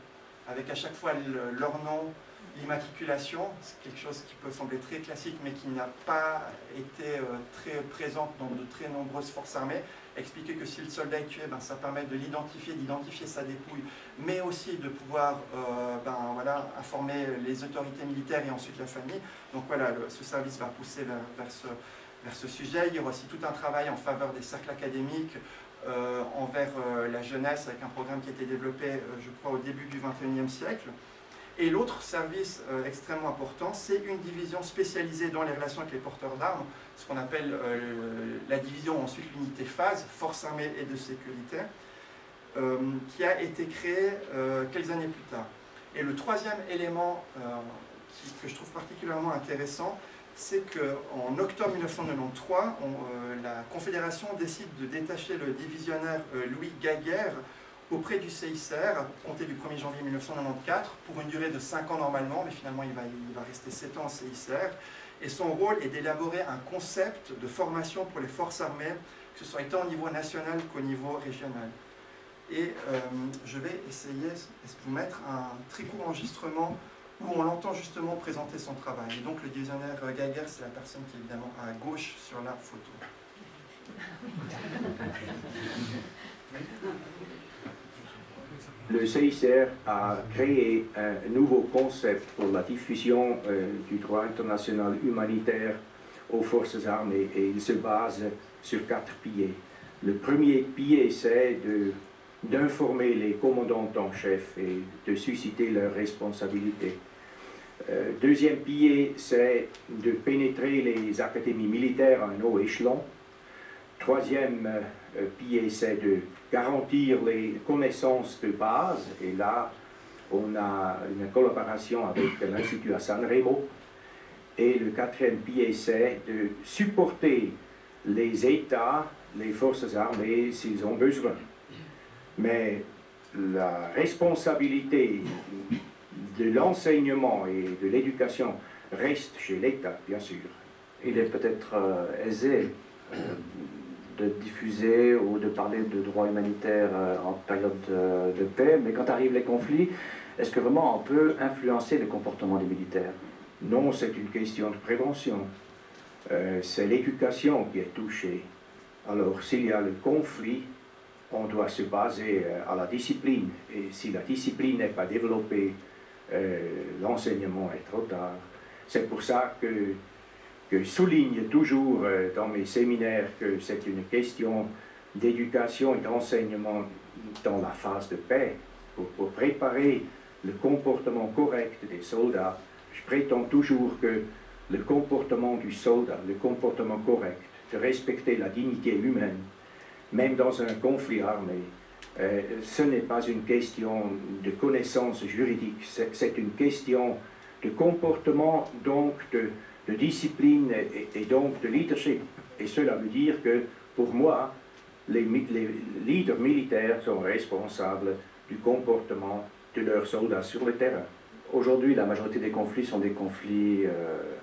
avec à chaque fois leur nom, l'immatriculation, c'est quelque chose qui peut sembler très classique, mais qui n'a pas été très présent dans de très nombreuses forces armées. Expliquer que si le soldat est tué, ça permet de l'identifier, d'identifier sa dépouille, mais aussi de pouvoir informer les autorités militaires et ensuite la famille. Donc voilà, ce service va pousser vers ce sujet. Il y aura aussi tout un travail en faveur des cercles académiques, envers la jeunesse, avec un programme qui a été développé, je crois, au début du XXIe siècle. Et l'autre service extrêmement important, c'est une division spécialisée dans les relations avec les porteurs d'armes, ce qu'on appelle la division, ensuite l'unité phase, Forces armées et de sécurité, qui a été créée quelques années plus tard. Et le troisième élément que je trouve particulièrement intéressant, c'est qu'en octobre 1993, la Confédération décide de détacher le divisionnaire Louis Gaguerre auprès du CICR, compté du 1er janvier 1994, pour une durée de 5 ans normalement, mais finalement il va rester 7 ans au CICR. Et son rôle est d'élaborer un concept de formation pour les forces armées, que ce soit tant au niveau national qu'au niveau régional. Et je vais essayer de vous mettre un très court enregistrement où on l'entend justement présenter son travail. Et donc le divisionnaire Gaguerre, c'est la personne qui est évidemment à gauche sur la photo. Le CICR a créé un nouveau concept pour la diffusion du droit international humanitaire aux forces armées et il se base sur 4 piliers. Le premier pilier, c'est d'informer les commandants en chef et de susciter leurs responsabilités. Deuxième pilier, c'est de pénétrer les académies militaires à un haut échelon. Troisième pilier, c'est de garantir les connaissances de base. Et là, on a une collaboration avec l'Institut à San Remo. Et le quatrième pilier, c'est de supporter les États, les forces armées, s'ils ont besoin. Mais la responsabilité de l'enseignement et de l'éducation reste chez l'État, bien sûr. Il est peut-être aisé de diffuser ou de parler de droit humanitaire en période de paix, mais quand arrivent les conflits, est-ce que vraiment on peut influencer le comportement des militaires? Non, c'est une question de prévention. C'est l'éducation qui est touchée. Alors, s'il y a le conflit, on doit se baser à la discipline. Et si la discipline n'est pas développée, l'enseignement est trop tard. C'est pour ça que je souligne toujours dans mes séminaires que c'est une question d'éducation et d'enseignement dans la phase de paix. Pour préparer le comportement correct des soldats, je prétends toujours que le comportement du soldat, le comportement correct, de respecter la dignité humaine, même dans un conflit armé, ce n'est pas une question de connaissance juridique, c'est une question de comportement, donc de discipline et donc de leadership. Et cela veut dire que, pour moi, les leaders militaires sont responsables du comportement de leurs soldats sur le terrain. Aujourd'hui, la majorité des conflits sont des conflits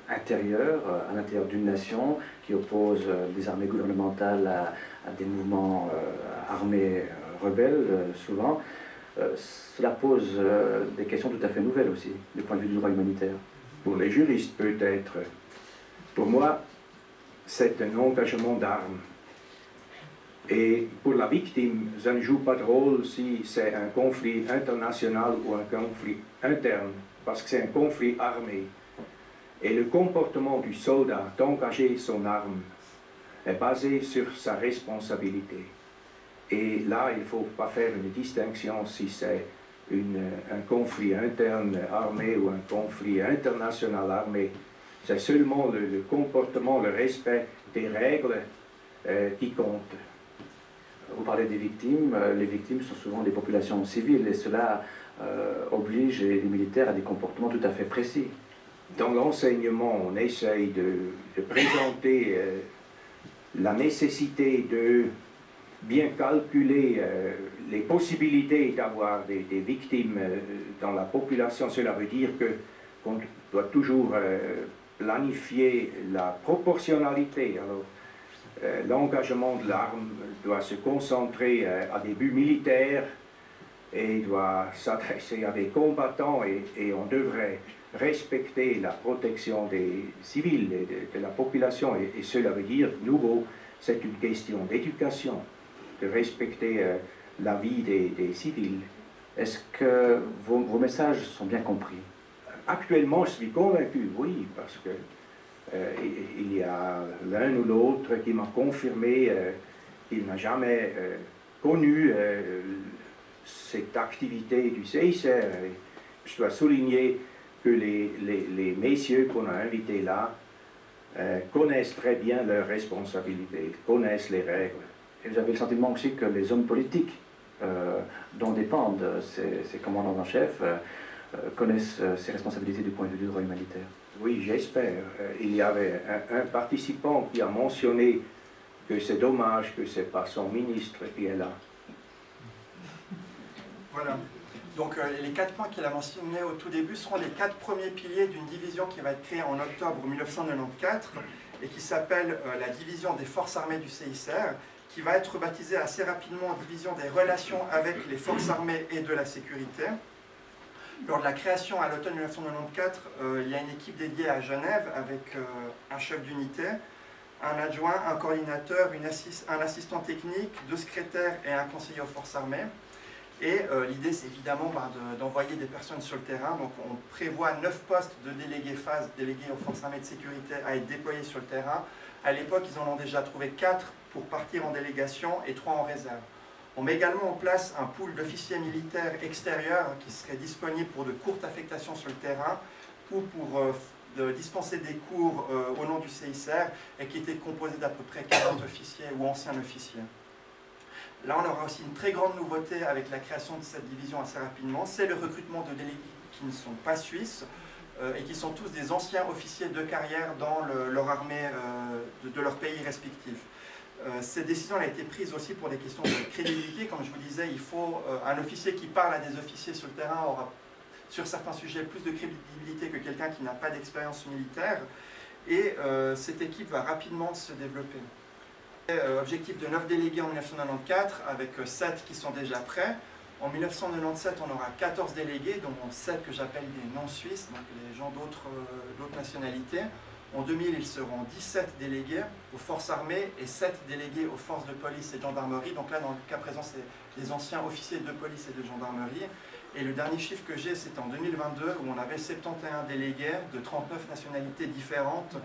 intérieurs, à l'intérieur d'une nation, qui opposent des armées gouvernementales à des mouvements armés rebelles, souvent. Cela pose des questions tout à fait nouvelles aussi, du point de vue du droit humanitaire. Pour les juristes, peut-être. Pour moi, c'est un engagement d'armes. Et pour la victime, ça ne joue pas de rôle si c'est un conflit international ou un conflit interne, parce que c'est un conflit armé. Et le comportement du soldat d'engager son arme est basé sur sa responsabilité. Et là, il ne faut pas faire une distinction si c'est un conflit interne armé ou un conflit international armé. C'est seulement le comportement, le respect des règles qui compte. Vous parlez des victimes, les victimes sont souvent des populations civiles et cela oblige les militaires à des comportements tout à fait précis. Dans l'enseignement, on essaye de présenter la nécessité de bien calculer les possibilités d'avoir des victimes dans la population. Cela veut dire qu'on doit toujours planifier la proportionnalité. Alors, l'engagement de l'arme doit se concentrer à des buts militaires et doit s'adresser à des combattants et on devrait respecter la protection des civils, de la population et cela veut dire, de nouveau, c'est une question d'éducation, de respecter la vie des civils. Est-ce que vos messages sont bien compris? Actuellement, je suis convaincu, oui, parce que il y a l'un ou l'autre qui m'a confirmé qu'il n'a jamais connu cette activité du CICR. Je dois souligner que les messieurs qu'on a invités là connaissent très bien leurs responsabilités, connaissent les règles. Et vous avez le sentiment aussi que les hommes politiques dont dépendent ces commandants en chef connaissent ces responsabilités du point de vue du droit humanitaire? Oui, j'espère. Il y avait un participant qui a mentionné que c'est dommage que ce n'est pas son ministre qui est là. Voilà. Donc les 4 points qu'il a mentionnés au tout début seront les 4 premiers piliers d'une division qui va être créée en octobre 1994 et qui s'appelle la division des forces armées du CICR, qui va être baptisée assez rapidement en division des relations avec les forces armées et de la sécurité. Lors de la création à l'automne 1994, il y a une équipe dédiée à Genève avec un chef d'unité, un adjoint, un coordinateur, un assistant technique, 2 secrétaires et un conseiller aux forces armées. Et l'idée, c'est évidemment d'envoyer des personnes sur le terrain. Donc on prévoit 9 postes de délégués FASE, délégués aux forces armées de sécurité, à être déployés sur le terrain. À l'époque, ils en ont déjà trouvé 4 pour partir en délégation et 3 en réserve. On met également en place un pool d'officiers militaires extérieurs qui seraient disponibles pour de courtes affectations sur le terrain ou pour dispenser des cours au nom du CICR et qui était composé d'à peu près 40 officiers ou anciens officiers. Là, on aura aussi une très grande nouveauté avec la création de cette division assez rapidement, c'est le recrutement de délégués qui ne sont pas suisses et qui sont tous des anciens officiers de carrière dans leur armée de leur pays respectif. Cette décision a été prise aussi pour des questions de crédibilité. Comme je vous disais, il faut un officier qui parle à des officiers sur le terrain aura sur certains sujets plus de crédibilité que quelqu'un qui n'a pas d'expérience militaire. Et cette équipe va rapidement se développer. Objectif de 9 délégués en 1994, avec 7 qui sont déjà prêts. En 1997, on aura 14 délégués, dont 7 que j'appelle des non-suisses, donc les gens d'autres nationalités. En 2000, ils seront 17 délégués aux forces armées et 7 délégués aux forces de police et de gendarmerie. Donc là, dans le cas présent, c'est les anciens officiers de police et de gendarmerie. Et le dernier chiffre que j'ai, c'est en 2022, où on avait 71 délégués de 39 nationalités différentes,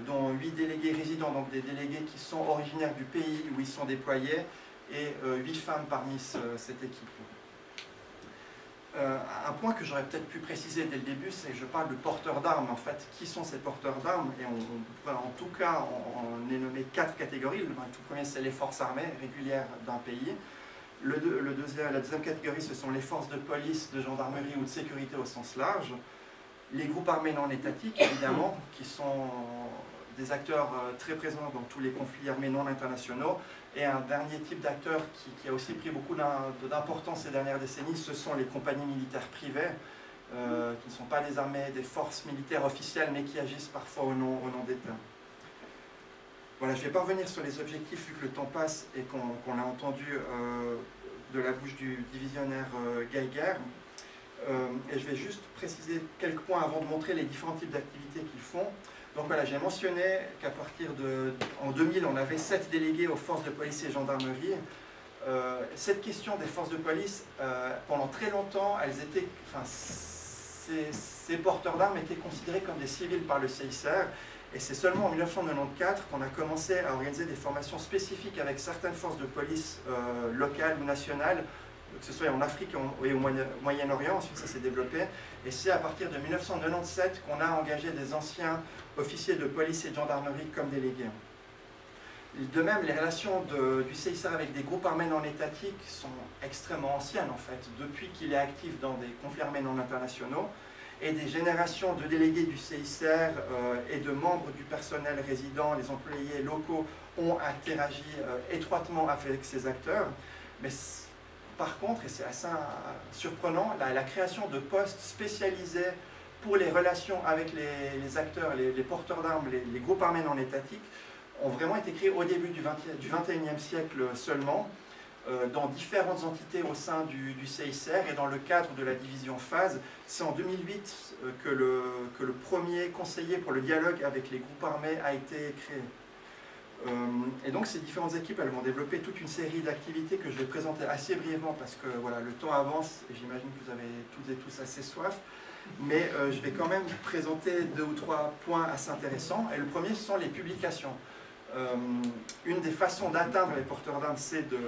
dont 8 délégués résidents, donc des délégués qui sont originaires du pays où ils sont déployés, et 8 femmes parmi cette équipe. Un point que j'aurais peut-être pu préciser dès le début, c'est que je parle de porteurs d'armes. En fait, qui sont ces porteurs d'armes? Et en tout cas, on est nommé 4 catégories. Le tout premier, c'est les forces armées régulières d'un pays. La deuxième catégorie, ce sont les forces de police, de gendarmerie ou de sécurité au sens large. Les groupes armés non étatiques, évidemment, qui sont des acteurs très présents dans tous les conflits armés non internationaux. Et un dernier type d'acteur qui a aussi pris beaucoup d'importance ces dernières décennies, ce sont les compagnies militaires privées, qui ne sont pas des armées, des forces militaires officielles, mais qui agissent parfois au nom d'État. Voilà, je ne vais pas revenir sur les objectifs vu que le temps passe et qu'on l'a entendu de la bouche du divisionnaire Geiger. Et je vais juste préciser quelques points avant de montrer les différents types d'activités qu'ils font. Donc voilà, j'ai mentionné qu'à partir en 2000, on avait 7 délégués aux forces de police et gendarmerie. Cette question des forces de police, pendant très longtemps, ces porteurs d'armes étaient considérés comme des civils par le CICR. Et c'est seulement en 1994 qu'on a commencé à organiser des formations spécifiques avec certaines forces de police locales ou nationales, que ce soit en Afrique et au Moyen-Orient. Ensuite, ça s'est développé. Et c'est à partir de 1997 qu'on a engagé des anciens officiers de police et de gendarmerie comme délégués. De même, les relations du CICR avec des groupes armés non étatiques sont extrêmement anciennes, en fait, depuis qu'il est actif dans des conflits armés non internationaux. Et des générations de délégués du CICR et de membres du personnel résident, les employés locaux, ont interagi étroitement avec ces acteurs. Mais par contre, et c'est assez surprenant, la création de postes spécialisés pour les relations avec les acteurs, les porteurs d'armes, les groupes armés non étatiques, ont vraiment été créés au début du XXIe siècle seulement, dans différentes entités au sein du CICR et dans le cadre de la division FASE. C'est en 2008 que le premier conseiller pour le dialogue avec les groupes armés a été créé. Et donc ces différentes équipes, elles vont développer toute une série d'activités que je vais présenter assez brièvement parce que voilà, le temps avance et j'imagine que vous avez toutes et tous assez soif. Mais je vais quand même présenter 2 ou 3 points assez intéressants. Et le premier, ce sont les publications. Une des façons d'atteindre les porteurs d'armes, c'est de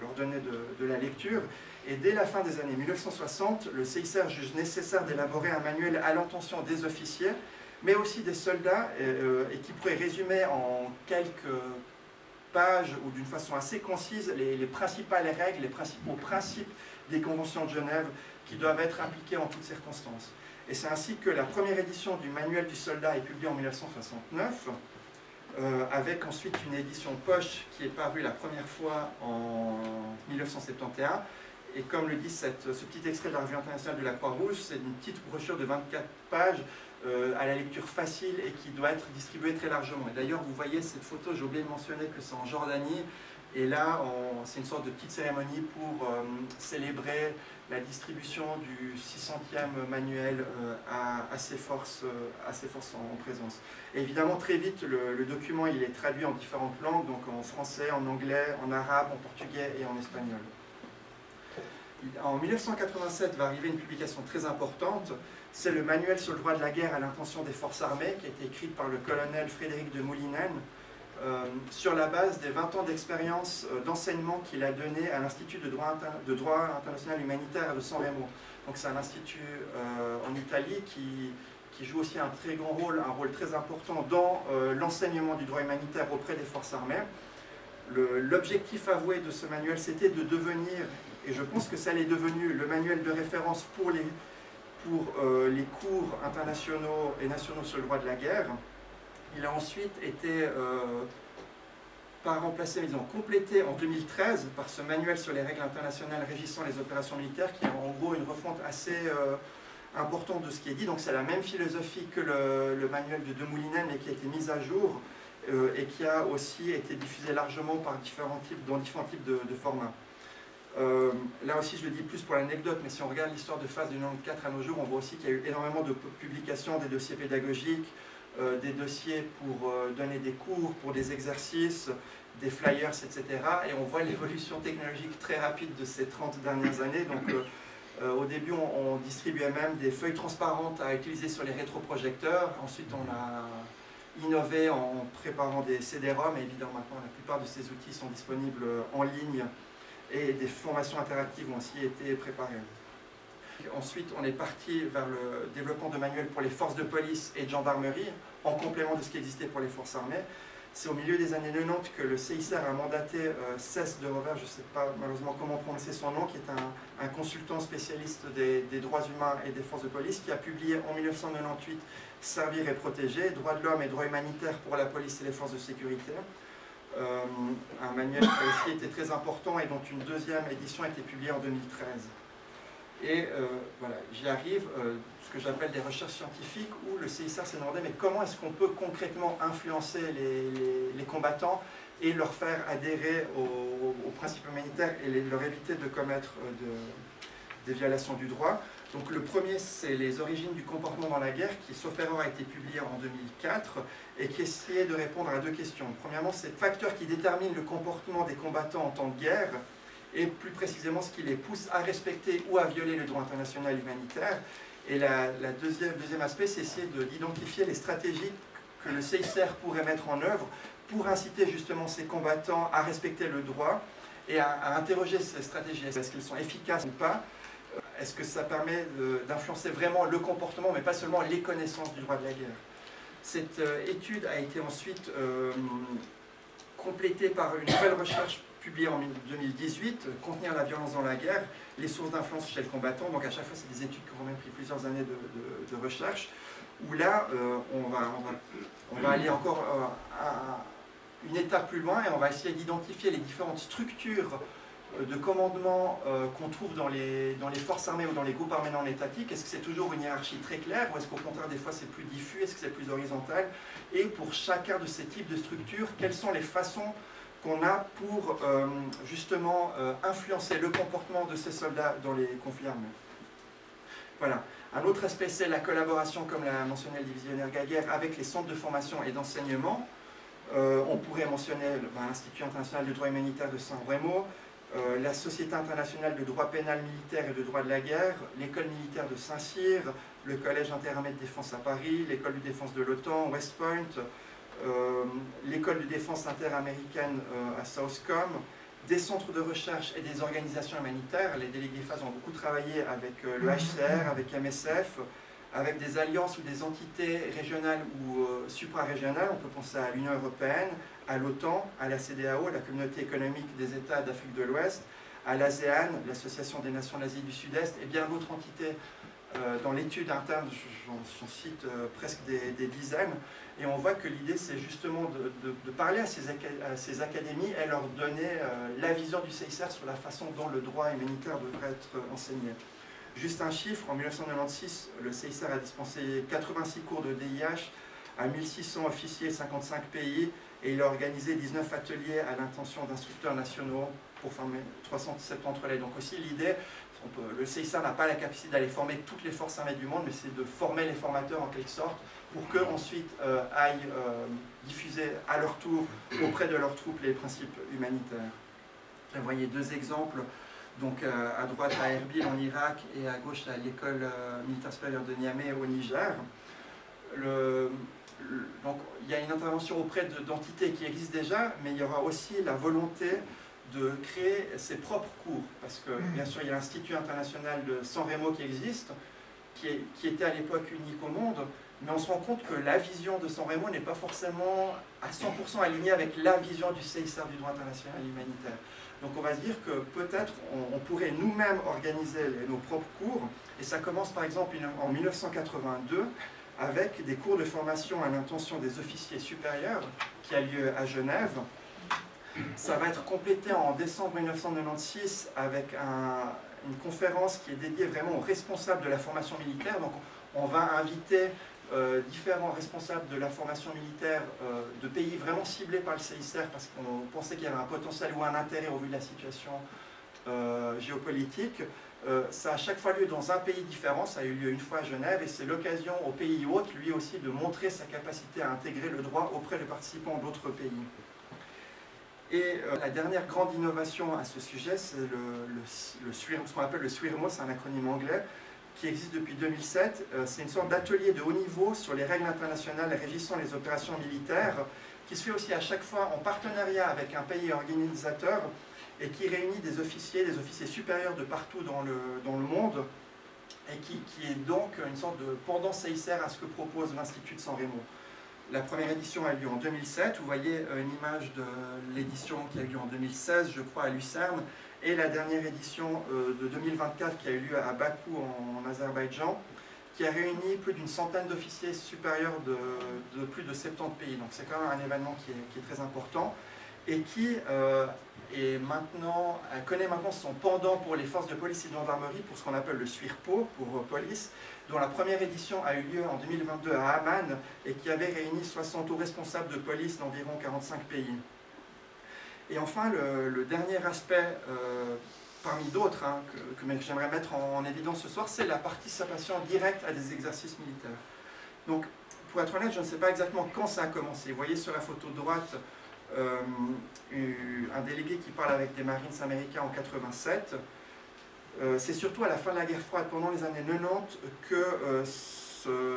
leur donner de la lecture. Et dès la fin des années 1960, le CICR juge nécessaire d'élaborer un manuel à l'intention des officiers, mais aussi des soldats, et qui pourrait résumer en quelques pages ou d'une façon assez concise les principales règles, les principaux principes des conventions de Genève qui doivent être appliqués en toutes circonstances. Et c'est ainsi que la première édition du manuel du soldat est publiée en 1969, avec ensuite une édition poche qui est parue la première fois en 1971. Et comme le dit ce petit extrait de la Revue internationale de la Croix-Rouge, c'est une petite brochure de 24 pages à la lecture facile et qui doit être distribuée très largement. Et d'ailleurs, vous voyez cette photo, j'ai oublié de mentionner que c'est en Jordanie. Et là, c'est une sorte de petite cérémonie pour célébrer la distribution du 600e manuel à ces forces en présence. Et évidemment, très vite, le document il est traduit en différentes langues, donc en français, en anglais, en arabe, en portugais et en espagnol. En 1987 va arriver une publication très importante, c'est le manuel sur le droit de la guerre à l'intention des forces armées, qui a été écrit par le colonel Frédéric de Moulinen, sur la base des 20 ans d'expérience d'enseignement qu'il a donné à l'Institut de droit international humanitaire de San Remo. Donc c'est un institut en Italie qui joue aussi un très grand rôle, un rôle très important dans l'enseignement du droit humanitaire auprès des forces armées. L'objectif avoué de ce manuel, c'était de devenir, et je pense que ça l'est devenu, le manuel de référence pour les cours internationaux et nationaux sur le droit de la guerre. Il a ensuite été, pas remplacé, mais disons complété en 2013 par ce manuel sur les règles internationales régissant les opérations militaires, qui est en gros une refonte assez importante de ce qui est dit. Donc c'est la même philosophie que le manuel de Moulinen, mais qui a été mise à jour et qui a aussi été diffusé largement par dans différents types de formats. Là aussi, je le dis plus pour l'anecdote, mais si on regarde l'histoire de phase du 94 à nos jours, on voit aussi qu'il y a eu énormément de publications, des dossiers pédagogiques, des dossiers pour donner des cours, pour des exercices, des flyers, etc. Et on voit l'évolution technologique très rapide de ces 30 dernières années. Donc, au début, on distribuait même des feuilles transparentes à utiliser sur les rétroprojecteurs. Ensuite, on a innové en préparant des CD-ROM. Et évidemment, maintenant, la plupart de ces outils sont disponibles en ligne et des formations interactives ont aussi été préparées. Ensuite, on est parti vers le développement de manuels pour les forces de police et de gendarmerie, en complément de ce qui existait pour les forces armées. C'est au milieu des années 90 que le CICR a mandaté Cesc de Rovers, je ne sais pas malheureusement comment prononcer son nom, qui est un consultant spécialiste des droits humains et des forces de police, qui a publié en 1998 « Servir et protéger, droits de l'homme et droits humanitaires pour la police et les forces de sécurité ». Un manuel qui a aussi été très important et dont une deuxième édition a été publiée en 2013. Et voilà, j'y arrive, ce que j'appelle des recherches scientifiques, où le CICR s'est demandé mais comment est-ce qu'on peut concrètement influencer les combattants et leur faire adhérer aux principes humanitaires et leur éviter de commettre des violations du droit. Donc le premier, c'est les origines du comportement dans la guerre, qui, sauf erreur, a été publié en 2004 et qui essayait de répondre à deux questions. Premièrement, c'est le facteur qui détermine le comportement des combattants en temps de guerre, et plus précisément ce qui les pousse à respecter ou à violer le droit international humanitaire. Et le deuxième aspect, c'est essayer d'identifier les stratégies que le CICR pourrait mettre en œuvre pour inciter justement ces combattants à respecter le droit et à interroger ces stratégies. Est-ce qu'elles sont efficaces ou pas? Est-ce que ça permet d'influencer vraiment le comportement, mais pas seulement les connaissances du droit de la guerre? Cette étude a été ensuite complétée par une nouvelle recherche publié en 2018, Contenir la violence dans la guerre, les sources d'influence chez le combattant. Donc à chaque fois, c'est des études qui ont même pris plusieurs années de recherche, où là, on va aller encore une étape plus loin et on va essayer d'identifier les différentes structures de commandement qu'on trouve dans les forces armées ou dans les groupes armés non étatiques. Est-ce que c'est toujours une hiérarchie très claire ou est-ce qu'au contraire des fois c'est plus diffus, est-ce que c'est plus horizontal? Et pour chacun de ces types de structures, quelles sont les façons qu'on a pour justement influencer le comportement de ces soldats dans les conflits armés? Voilà. Un autre aspect, c'est la collaboration, comme l'a mentionné le divisionnaire Gaguerre, avec les centres de formation et d'enseignement. On pourrait mentionner l'Institut international de droit humanitaire de San Remo, la Société internationale de droit pénal militaire et de droit de la guerre, l'école militaire de Saint-Cyr, le Collège interarmée de défense à Paris, l'école de défense de l'OTAN, West Point, l'école de défense interaméricaine à Southcom, des centres de recherche et des organisations humanitaires. Les délégués FAS ont beaucoup travaillé avec le HCR, avec MSF, avec des alliances ou des entités régionales ou suprarégionales. On peut penser à l'Union européenne, à l'OTAN, à la CEDEAO, la Communauté économique des États d'Afrique de l'Ouest, à l'ASEAN, l'Association des Nations d'Asie du Sud-Est, et bien d'autres entités. Dans l'étude interne, j'en cite presque des dizaines, et on voit que l'idée c'est justement de parler à ces académies et leur donner la vision du CICR sur la façon dont le droit humanitaire devrait être enseigné. Juste un chiffre, en 1996, le CICR a dispensé 86 cours de DIH à 1600 officiers, 55 pays, et il a organisé 19 ateliers à l'intention d'instructeurs nationaux pour former 370 relais. Donc aussi l'idée, le CICR n'a pas la capacité d'aller former toutes les forces armées du monde, mais c'est de former les formateurs en quelque sorte pour qu'eux ensuite aillent diffuser à leur tour auprès de leurs troupes les principes humanitaires. Vous voyez deux exemples Donc à droite à Erbil en Irak et à gauche à l'école militaire supérieure de Niamey au Niger. Donc il y a une intervention auprès d'entités qui existent déjà, mais il y aura aussi la volonté de créer ses propres cours, parce que bien sûr il y a l'Institut international de San Remo qui existe, qui était à l'époque unique au monde, mais on se rend compte que la vision de San Remo n'est pas forcément à 100% alignée avec la vision du CICR, du droit international humanitaire. Donc on va se dire que peut-être on pourrait nous-mêmes organiser nos propres cours, et ça commence par exemple en 1982 avec des cours de formation à l'intention des officiers supérieurs qui a lieu à Genève. Ça va être complété en décembre 1996 avec une conférence qui est dédiée vraiment aux responsables de la formation militaire. Donc on va inviter différents responsables de la formation militaire de pays vraiment ciblés par le CICR parce qu'on pensait qu'il y avait un potentiel ou un intérêt au vu de la situation géopolitique. Ça a à chaque fois lieu dans un pays différent, ça a eu lieu une fois à Genève et c'est l'occasion au pays hôte, lui aussi, de montrer sa capacité à intégrer le droit auprès des participants d'autres pays. Et la dernière grande innovation à ce sujet, c'est ce qu'on appelle le SWIRMO, c'est un acronyme anglais, qui existe depuis 2007. C'est une sorte d'atelier de haut niveau sur les règles internationales régissant les opérations militaires, qui se fait aussi à chaque fois en partenariat avec un pays organisateur et qui réunit des officiers supérieurs de partout dans le monde et qui est donc une sorte de pendant CICR à ce que propose l'Institut de San Remo. La première édition a eu lieu en 2007, vous voyez une image de l'édition qui a eu lieu en 2016, je crois, à Lucerne, et la dernière édition de 2024 qui a eu lieu à Bakou en Azerbaïdjan, qui a réuni plus d'une centaine d'officiers supérieurs de plus de 70 pays. Donc c'est quand même un événement qui est très important et qui connaît maintenant son pendant pour les forces de police et de gendarmerie, pour ce qu'on appelle le SWIRPO, pour police, dont la première édition a eu lieu en 2022 à Amman et qui avait réuni 60 hauts responsables de police d'environ 45 pays. Et enfin, le dernier aspect, parmi d'autres, que j'aimerais mettre en évidence ce soir, c'est la participation directe à des exercices militaires. Donc, pour être honnête, je ne sais pas exactement quand ça a commencé. Vous voyez sur la photo de droite un délégué qui parle avec des Marines américains en 87. C'est surtout à la fin de la guerre froide, pendant les années 90, que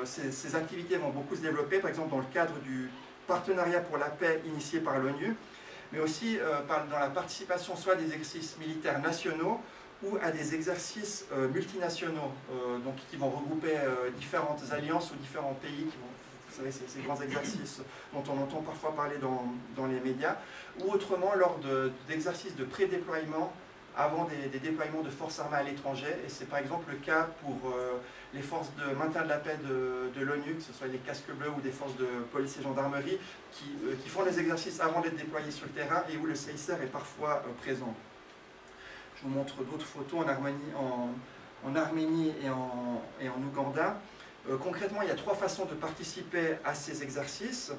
ces activités vont beaucoup se développer, par exemple dans le cadre du partenariat pour la paix initié par l'ONU, mais aussi dans la participation soit à des exercices militaires nationaux ou à des exercices multinationaux, donc qui vont regrouper différentes alliances ou différents pays qui vont, vous savez, ces grands exercices dont on entend parfois parler dans les médias, ou autrement lors d'exercices de pré-déploiement avant des déploiements de forces armées à l'étranger, et c'est par exemple le cas pour les forces de maintien de la paix de l'ONU, que ce soit les casques bleus ou des forces de police et gendarmerie, qui font des exercices avant d'être déployés sur le terrain et où le CICR est parfois présent. Je vous montre d'autres photos en Arménie et en Ouganda. Concrètement, il y a 3 façons de participer à ces exercices.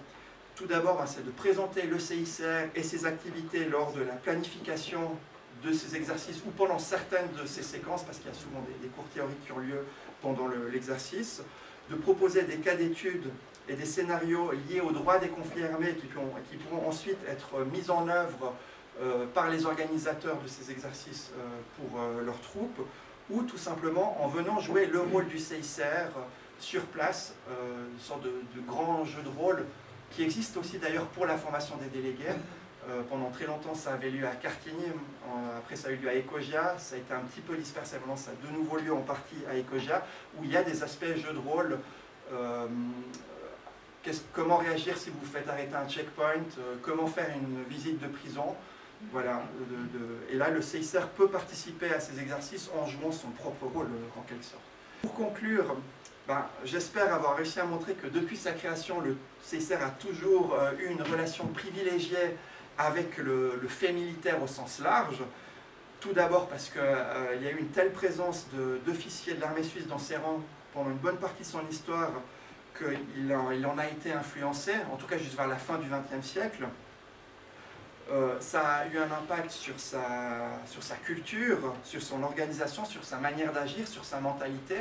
Tout d'abord, c'est de présenter le CICR et ses activités lors de la planification de ces exercices ou pendant certaines de ces séquences, parce qu'il y a souvent des cours théoriques qui ont lieu pendant l'exercice, de proposer des cas d'études et des scénarios liés au droit des conflits armés qui pourront ensuite être mis en œuvre par les organisateurs de ces exercices pour leurs troupes, ou tout simplement en venant jouer le rôle du CICR sur place, une sorte de grand jeu de rôle qui existe aussi d'ailleurs pour la formation des délégués. Pendant très longtemps, ça avait lieu à Kartini, après ça a eu lieu à Ecogia, ça a été un petit peu dispersé, maintenant ça a de nouveau lieu en partie à Ecogia, où il y a des aspects jeu de rôle, comment réagir si vous faites arrêter un checkpoint, comment faire une visite de prison, voilà. Et là, le CICR peut participer à ces exercices en jouant son propre rôle, en quelque sorte. Pour conclure, j'espère avoir réussi à montrer que depuis sa création, le CICR a toujours eu une relation privilégiée avec le fait militaire au sens large. Tout d'abord parce qu'il y a eu une telle présence d'officiers de l'armée suisse dans ses rangs pendant une bonne partie de son histoire qu'il en a été influencé, en tout cas juste vers la fin du XXe siècle. Ça a eu un impact sur sa culture, sur son organisation, sur sa manière d'agir, sur sa mentalité.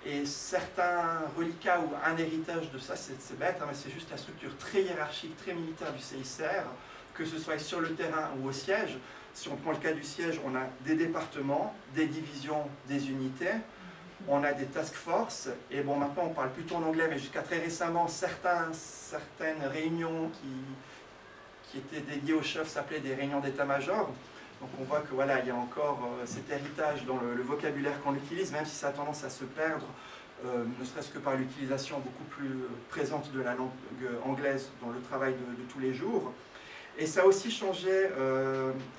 Et certains reliquats ou un héritage de ça, c'est bête, mais c'est juste la structure très hiérarchique, très militaire du CICR, que ce soit sur le terrain ou au siège. Si on prend le cas du siège, on a des départements, des divisions, des unités, on a des task force, et bon, maintenant on parle plutôt en anglais, mais jusqu'à très récemment, certaines réunions qui étaient dédiées aux chefs s'appelaient des réunions d'état-major. Donc on voit que voilà, il y a encore cet héritage dans le vocabulaire qu'on utilise, même si ça a tendance à se perdre, ne serait-ce que par l'utilisation beaucoup plus présente de la langue anglaise dans le travail de tous les jours. Et ça a aussi changé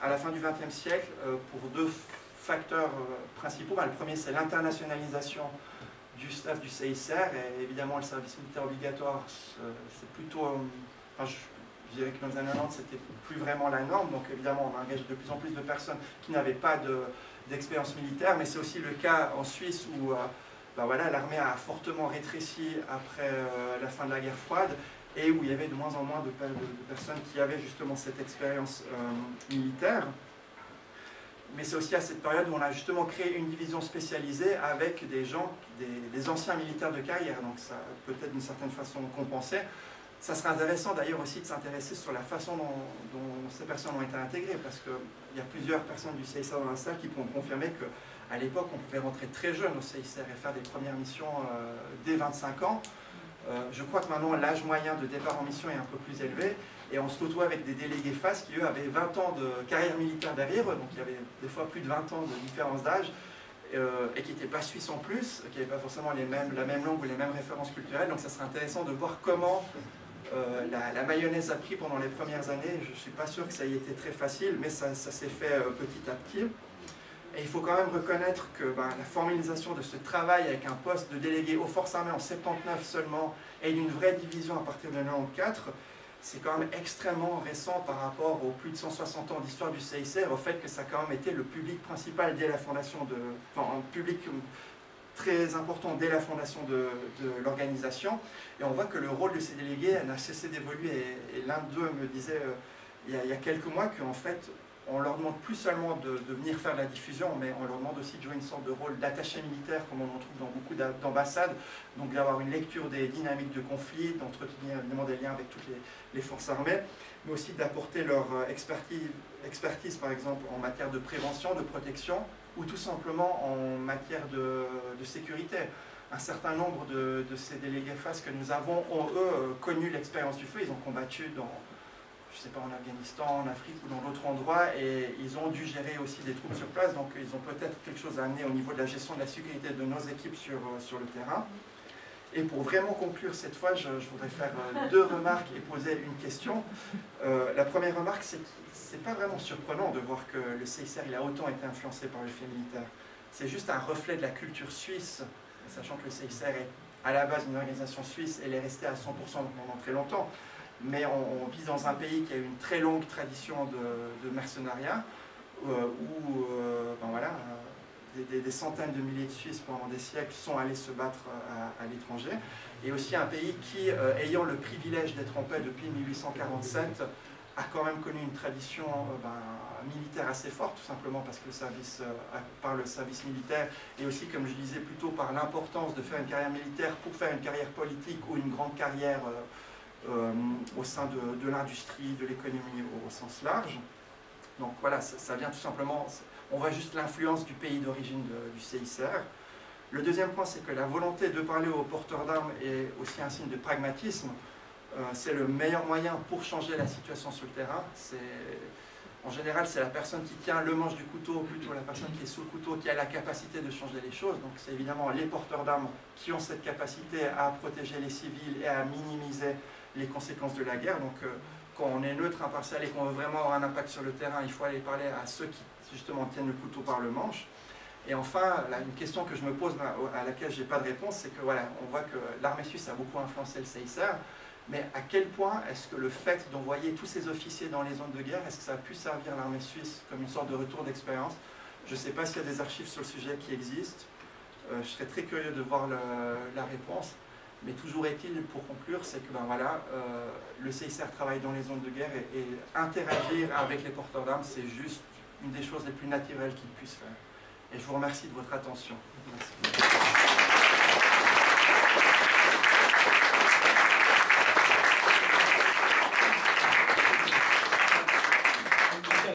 à la fin du XXe siècle pour deux facteurs principaux. Le premier, c'est l'internationalisation du staff du CICR, et évidemment le service militaire obligatoire, c'est plutôt... je dirais que dans les années 90, c'était plus vraiment la norme, donc évidemment on engage de plus en plus de personnes qui n'avaient pas d'expérience militaire, mais c'est aussi le cas en Suisse où voilà, l'armée a fortement rétréci après la fin de la guerre froide, et où il y avait de moins en moins de personnes qui avaient justement cette expérience militaire. Mais c'est aussi à cette période où on a justement créé une division spécialisée avec des gens, des anciens militaires de carrière, donc ça peut être d'une certaine façon compensé. Ça serait intéressant d'ailleurs aussi de s'intéresser sur la façon dont ces personnes ont été intégrées, parce qu'il y a plusieurs personnes du CICR dans la salle qui pourront confirmer qu'à l'époque on pouvait rentrer très jeune au CICR et faire des premières missions dès 25 ans. Je crois que maintenant l'âge moyen de départ en mission est un peu plus élevé, et on se retrouve avec des délégués FAS qui eux avaient 20 ans de carrière militaire derrière eux, donc il y avait des fois plus de 20 ans de différence d'âge, et qui n'étaient pas suisses en plus, qui n'avaient pas forcément la même langue ou les mêmes références culturelles. Donc ça serait intéressant de voir comment la mayonnaise a pris pendant les premières années. Je ne suis pas sûr que ça ait été très facile, mais ça s'est fait petit à petit. Et il faut quand même reconnaître que la formalisation de ce travail avec un poste de délégué aux forces armées en 79 seulement, et d'une vraie division à partir de 1994, c'est quand même extrêmement récent par rapport aux plus de 160 ans d'histoire du CICR, au fait que ça a quand même été le public principal dès la fondation un public très important dès la fondation de l'organisation. Et on voit que le rôle de ces délégués n'a cessé d'évoluer. Et l'un d'eux me disait il y a quelques mois qu'en fait, on leur demande plus seulement de venir faire de la diffusion, mais on leur demande aussi de jouer une sorte de rôle d'attaché militaire, comme on en trouve dans beaucoup d'ambassades, donc d'avoir une lecture des dynamiques de conflit, d'entretenir évidemment des liens avec toutes les forces armées, mais aussi d'apporter leur expertise, par exemple, en matière de prévention, de protection, ou tout simplement en matière de sécurité. Un certain nombre de ces délégués FAS que nous avons ont, eux, connu l'expérience du feu. Ils ont combattu dans, je ne sais pas, en Afghanistan, en Afrique ou dans d'autres endroits, et ils ont dû gérer aussi des troupes sur place, donc ils ont peut-être quelque chose à amener au niveau de la gestion de la sécurité de nos équipes sur le terrain. Et pour vraiment conclure cette fois, je voudrais faire deux remarques et poser une question. La première remarque, c'est que ce n'est pas vraiment surprenant de voir que le CICR il a autant été influencé par le fait militaire. C'est juste un reflet de la culture suisse, sachant que le CICR est à la base une organisation suisse, elle est restée à 100% pendant très longtemps. Mais on vit dans un pays qui a une très longue tradition de mercenariat, où voilà, des centaines de milliers de Suisses pendant des siècles sont allés se battre à l'étranger, et aussi un pays qui, ayant le privilège d'être en paix depuis 1847, a quand même connu une tradition militaire assez forte, tout simplement parce que par le service militaire, et aussi, comme je disais plutôt, par l'importance de faire une carrière militaire pour faire une carrière politique ou une grande carrière au sein de l'industrie, de l'économie au sens large. Donc voilà, ça vient tout simplement, on voit juste l'influence du pays d'origine du CICR. Le deuxième point, c'est que la volonté de parler aux porteurs d'armes est aussi un signe de pragmatisme. C'est le meilleur moyen pour changer la situation sur le terrain. En général, c'est la personne qui tient le manche du couteau, plutôt la personne qui est sous le couteau, qui a la capacité de changer les choses. Donc c'est évidemment les porteurs d'armes qui ont cette capacité à protéger les civils et à minimiser les conséquences de la guerre. Donc quand on est neutre, impartial et qu'on veut vraiment avoir un impact sur le terrain, il faut aller parler à ceux qui justement tiennent le couteau par le manche. Et enfin, là, une question que je me pose, à laquelle je n'ai pas de réponse, c'est que voilà, on voit que l'armée suisse a beaucoup influencé le CICR, mais à quel point est-ce que le fait d'envoyer tous ces officiers dans les zones de guerre, est-ce que ça a pu servir l'armée suisse comme une sorte de retour d'expérience? Je ne sais pas s'il y a des archives sur le sujet qui existent, je serais très curieux de voir la réponse, mais toujours est-il, pour conclure, c'est que voilà, le CICR travaille dans les zones de guerre, et interagir avec les porteurs d'armes, c'est juste une des choses les plus naturelles qu'ils puissent faire. Et je vous remercie de votre attention. Merci.